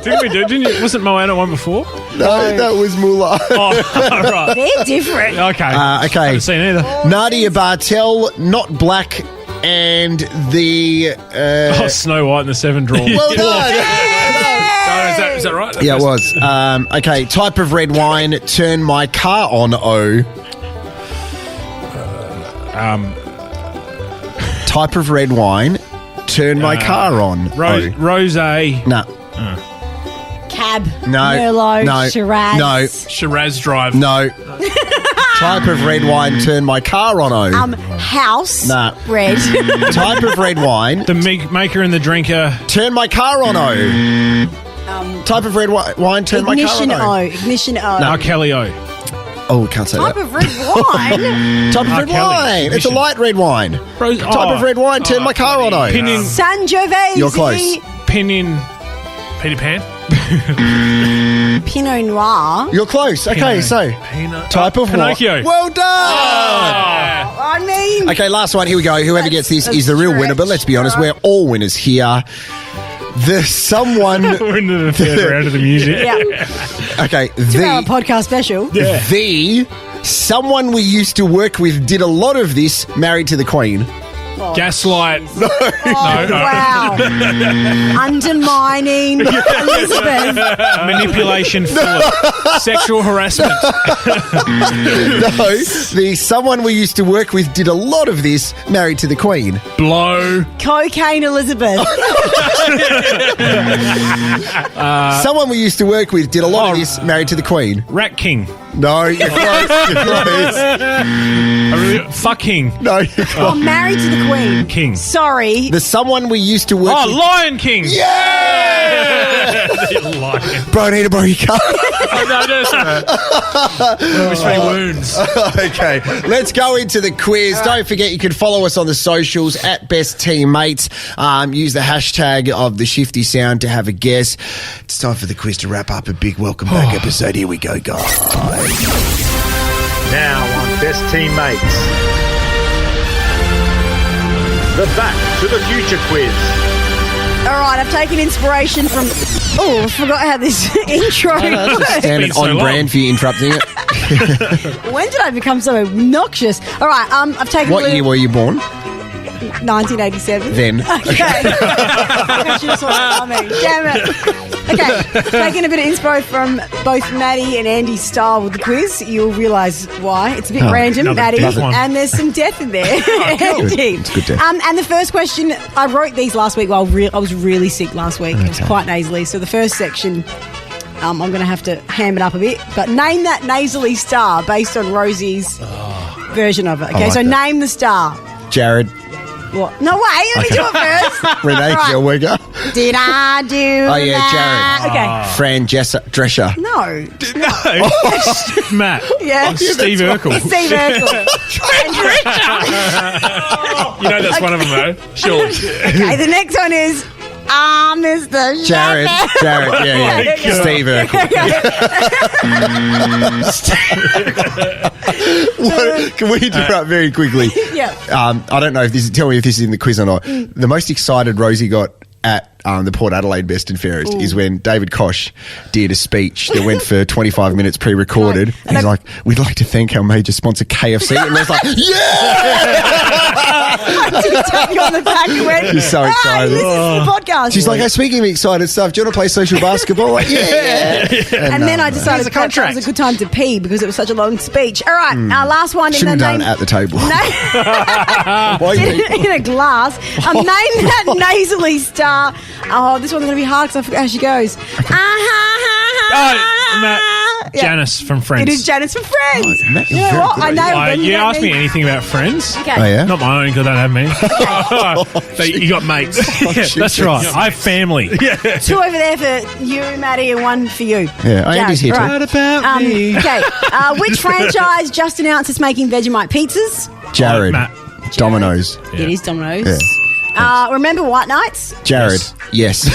Didn't we do? Didn't you? Wasn't Moana one before? No, that was Mulan. Oh, right. They're different. Okay. Okay. Haven't seen either. Nadia Bartel, Not Black, and the... Snow White and the Seven Dwarfs. Well done. Is that right? Yeah, it was. Okay, type of red wine, turn my car on, Type of red wine, turn my car on, Rosé. No. Cab. No. Merlot. No. Shiraz. No. Shiraz Drive. No. Type of red wine, turn my car on, House. Nah. Red. Type of red wine, The maker and the drinker. turn my car on, Type of red wine, turn my car Ignition on, O. Ignition O. R. Kelly O. Oh, we can't say Type that. of red wine. Type of red Kelly. wine. It's a light red wine. Type of red wine, turn my car on, Pinning. Sangiovese. You're close. Pinning. Peter Pan. Pinot Noir. You're close. Okay, so type of Pinocchio. wine. Well done. I mean. Okay, last one. Here we go. Whoever gets this That's is the real winner. But stretch. let's be honest, we're all winners here. The someone. We're into the third round of the music. Yeah. Okay, 2-hour podcast special. the someone we used to work with did a lot of this. Married to the Queen. Gaslight. Oh, wow. Undermining Elizabeth. Manipulation. Sexual harassment. No, the someone we used to work with did a lot of this. Married to the Queen. Blow. Cocaine Elizabeth. Someone we used to work with did a lot of this. Married to the Queen. Rat King. No, you're close. You're close. Fucking. No, you're close. Oh, married to the Queen. King. Sorry. The someone we used to work Oh, with. Lion King. Yeah! Lion. Bro, I need a bro, you can't. Oh, no, that's right. Which many wounds. Okay, let's go into the quiz. Don't forget you can follow us on the socials at Best Teammates. Use the hashtag of the Shifty Sound to have a guess. It's time for the quiz to wrap up a big welcome back episode. Here we go, guys. Now on Best Teammates, the Back to the Future quiz. All right, I've taken inspiration from... Oh, I forgot how this intro works. Standard so on long. brand for you interrupting it. When did I become so obnoxious? All right, I've taken... What year were you born? 1987. Then. Okay. I should have saw that coming. Damn it. Okay, taking a bit of inspo from both Maddie and Andy's style with the quiz. You'll realise why. It's a bit random, another Maddie, death one. and there's some death in there. Andy. It's good death. And the first question, I wrote these last week while I was really sick last week. It was quite nasally. So the first section, I'm going to have to ham it up a bit. But name that nasally star based on Rosie's version of it. Okay, like so that. name the star. Jared. What? No way, let me do it first. Renee Right. Zellweger. Did I do Oh, yeah, that? Jared. Okay. Fran Drescher. No. Matt. Yeah. Steve Urkel. Steve Urkel. You know that's one of them, though. Sure. Okay, the next one is Mr. Jared. Shepherd. Jared. Yeah. Okay. Steve Urkel. What, can we interrupt very quickly? Yeah. I don't know if this is, tell me if this is in the quiz or not. The most excited Rosie got at the Port Adelaide Best and Fairest is when David Koch did a speech that went for 25 minutes pre-recorded. Right. And he's like, we'd like to thank our major sponsor KFC. And there's like, I did tap you on the back and went, She's so excited. Hey, listen to the podcast. she's like, speaking of excited stuff, do you want to play social basketball? Like, yeah. And then I decided Here's a that contract. was a good time to pee because it was such a long speech. All right, last one. Shouldn't in the have done name, it at the table. No. Why you- in a glass. Name that nasally star. Oh, this one's going to be hard because I forgot how she goes. Matt. Yeah. Janice from Friends. It is Janice from Friends. Matt, You you're know very what? good I at nailed them. You got asked me anything about Friends? Okay. Oh, yeah? Not my own because I don't have many. So you got mates. That's right. I have family. Two over there for you, Maddie, and one for you. Yeah, Andy's here too. Right. What about me? Okay. Which franchise just announced it's making Vegemite pizzas? Jared. Matt. Domino's. It is Domino's. Yeah. Remember White Nights? Jared. Yes.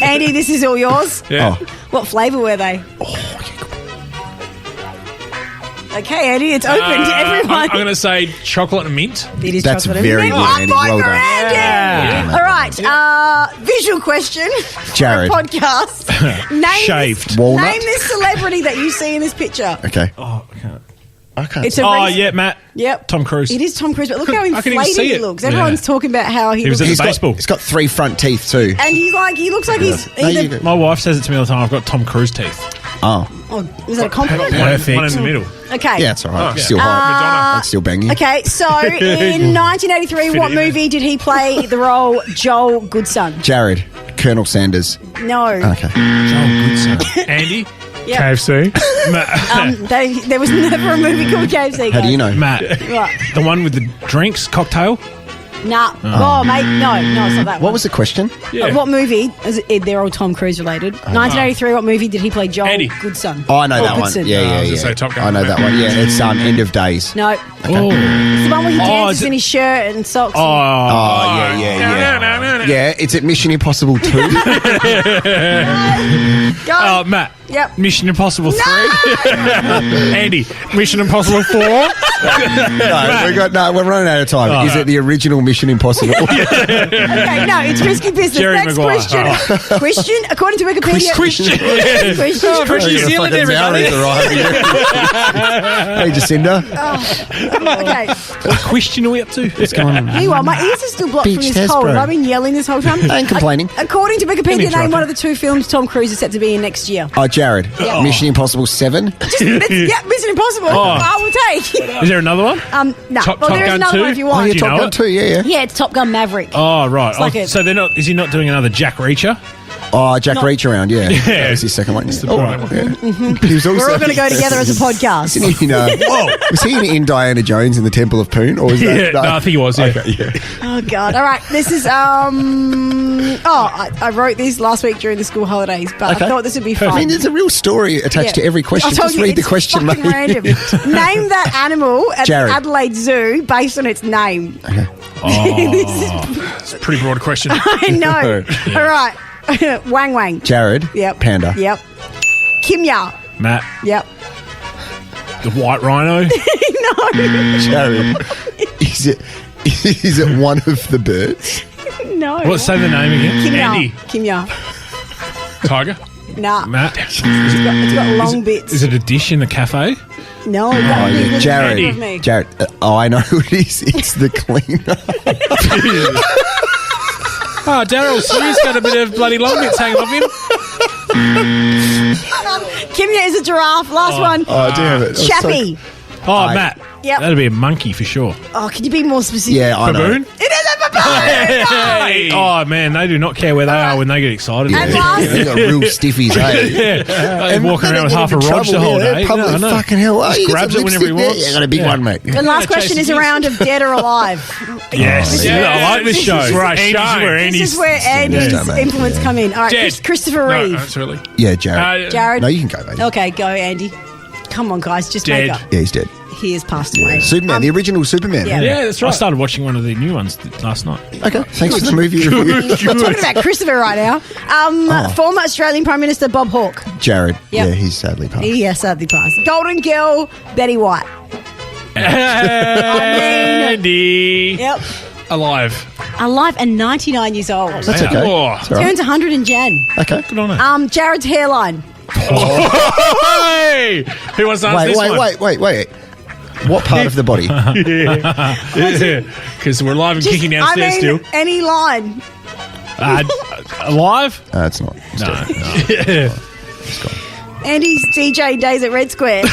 Andy, this is all yours. Yeah. Oh. What flavour were they? Okay, Andy, it's open to everyone. I'm going to say chocolate and mint. It is That's chocolate very and good, mint. Andy. One point Well for done. Andy. Yeah. All right, visual question. Jarrod. Podcast. Name Shaved. This, Walnut? name this celebrity that you see in this picture. Okay. Oh, I can't. Okay. It's a Oh, recent- yeah, Matt. Yep. Tom Cruise. It is Tom Cruise, but look how I can even inflated see he it. looks. Everyone's Yeah. talking about how he was looks. at the baseball. He's got 3 front teeth too. And he looks like he's No, you either. go. My wife says it to me all the time. I've got Tom Cruise teeth. Oh. Oh, was that a compliment? One in the middle. Okay. Yeah, it's all right. Oh, yeah. Still hot. It's still banging. Okay, so in 1983, what movie did he play the role Joel Goodson? Jarrod. Colonel Sanders. No. Okay. Andy. Yep. KFC. There was never a movie called KFC. How do you know? Matt. Right. The one with the drinks, cocktail. Nah. Oh, mate. No, it's not that one. What was the question? What movie? They're all Tom Cruise related. 1983, what movie did he play Joel Andy. Goodson? Oh, I know that Goodson. one. Yeah, I was yeah, gonna say Top Gun. I know that one. Yeah, it's End of Days. No. Oh. It's the one where he dances is it- in his shirt and socks. Oh, yeah. Yeah, it's at Mission Impossible 2. Go. Matt. Yep. Mission Impossible 3. Andy. Mission Impossible 4. we're running out of time. Oh, Is no. it the original Mission Impossible? Okay, no, it's risky business. Jerry Next Maguire. question. Question, according to Wikipedia. Christian. Question. New Zealand, everybody. Hey, Jacinda. Okay. What question are we up to? What's going on? Meanwhile, my ears are still blocked Beach from this test, cold. bro. Have I been yelling this whole time? I ain't complaining. According to Wikipedia, name interrupted. one of the 2 films Tom Cruise is set to be in next year. Oh, Jarrod. Yeah. Mission Impossible 7. Yeah, Mission Impossible. I will take. Is there another one? No. Top Well, there is Gun another 2? one if you Oh, want. yeah, you Top know Gun it? 2, yeah. Yeah, it's Top Gun Maverick. Oh, right. like a- So they're not. Is he not doing another Jack Reacher? Oh, Jack Reach Around, yeah. Yeah. That was his second one. Yeah. Oh, Yeah. He was also, We're all going to go together as a podcast. Isn't he was he in Indiana Jones in the Temple of Poon? Or was that, Yeah, no, I think he was. Yeah. Okay, yeah. Oh, God. All right. This is, I wrote this last week during the school holidays, but I thought this would be fun. I mean, there's a real story attached to every question. I told Just you, read the it's question, fucking mate. random. Name that animal at Jarrod. the Adelaide Zoo based on its name. It's a pretty broad question. I know. All right. Wang Wang. Jarrod. Yep. Panda. Yep. Kimya. Matt. Yep. The white rhino. No. Jarrod. Is it one of the birds? No. What? Say the name again. Andy. Kimya. Tiger. Nah. Matt. It's got long bits. Is it a dish in the cafe? No. Oh, yeah. Andy. Jarrod. I know who it is. It's the cleaner. Oh, Daryl Snew's got a bit of bloody long bits hanging off him. Kimya is a giraffe. Last one. Oh, damn it. Chappie. Oh, Matt. Yep. That'd be a monkey for sure. Oh, can you be more specific? Yeah, I know. Baboon? It is a baboon. Hey. Oh, man, they do not care where they are when they get excited. And Yeah, last- they got real stiffies, eh? Yeah. They're walking then around with they half a get in Rog the trouble, whole yeah, day. Public, I know. fucking hell. Oh, Just you got grabs some it whenever he lipstick there? wants. Yeah, I got a big Yeah. one, mate. The last question is a round of dead or alive. Yes. Oh, Yeah, I like this show. This is where I Andy's shine. where This Andy's is where Andy's Yeah, mate. influence come in. All right, dead. Christopher No, Reeve. absolutely. Yeah, Jarrod. Jarrod. No, you can go, mate. Okay, go, Andy. Come on, guys, just Dead. make up. Yeah, he's dead. He has passed away. Superman, the original Superman. yeah. Yeah, that's right. I started watching one of the new ones last night. Okay, thanks for the movie review. We're talking about Christopher right now. Former Australian Prime Minister Bob Hawke. Jarrod. Yep. Yeah, he's sadly passed. He has sadly passed. Golden Girl, Betty White. Andy. Yep. Alive. Alive and 99 years old. That's okay. Oh. It's all right. Turns 100 in Jan. Okay. Good on her. Jared's hairline. Hey! Who wants to answer this one? Wait. What part of the body? Because we're live and kicking downstairs still. any line. Alive? It's not. It's dead. Andy's DJ days at Red Square.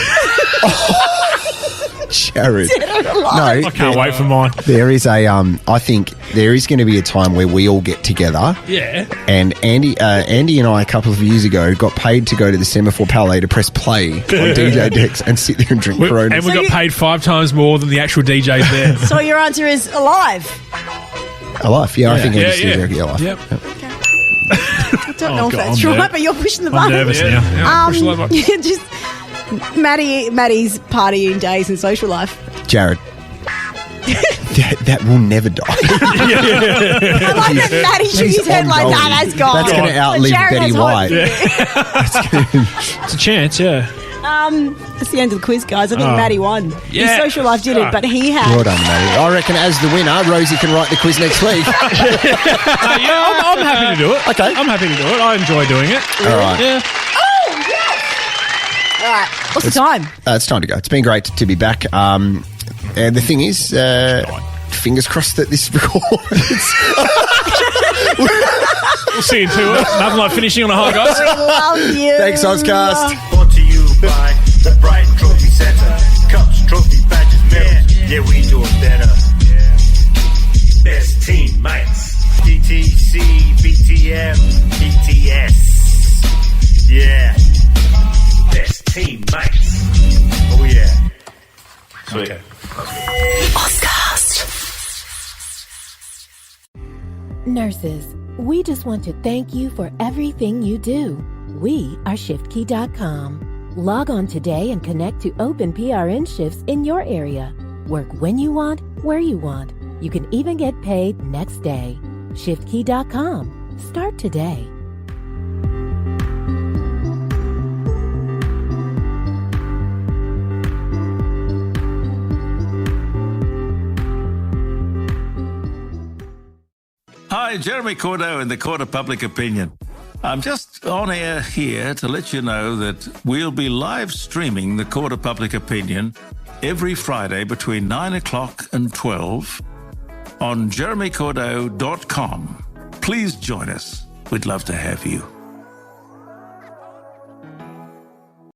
Jarrod. I can't wait for mine. There is a. I think there is going to be a time where we all get together. Yeah. And Andy and I a couple of years ago got paid to go to the Semaphore Palais to press play on DJ decks and sit there and drink Corona. And we got paid 5 times more than the actual DJs there. So your answer is alive. Alive, yeah, I think Andy's still very alive. Yep. I don't know if God, that's I'm right, but you're pushing the I'm button. nervous now. Yeah, push the low button. Just Maddie's partying days and social life. Jarrod. That will never die. I like that Maddie shook his head like, nah, that's gone. That's going to outlive But Jarrod Betty has White. hope. It's a chance, yeah. That's the end of the quiz, guys. I think Maddie won. Yeah. His social life did it, but he had. Well done, Matty. I reckon as the winner, Rosie can write the quiz next week. I'm happy to do it. Okay. I'm happy to do it. I enjoy doing it. All right. Yeah. Oh, yes! All right. What's the time? It's time to go. It's been great to be back. And the thing is, fingers crossed that this records. We'll see you in 2 weeks. Nothing like finishing on a high, guys. We love you. Thanks, Ozcast. Brought to you by the Bright Trophy Centre. Cups, trophy, badges, medals. Yeah, we do it better. Best teammates. DTC, BTM, BTS. Yeah. Best teammates. Oh, yeah. Sweet. Okay. Nurses, we just want to thank you for everything you do. We are ShiftKey.com. Log on today and connect to open PRN shifts in your area. Work when you want, where you want. You can even get paid next day. ShiftKey.com. Start today. Hi, Jeremy Cordo in the Court of Public Opinion. I'm just on air here to let you know that we'll be live streaming the Court of Public Opinion every Friday between 9 o'clock and 12 on jeremycordo.com. Please join us. We'd love to have you.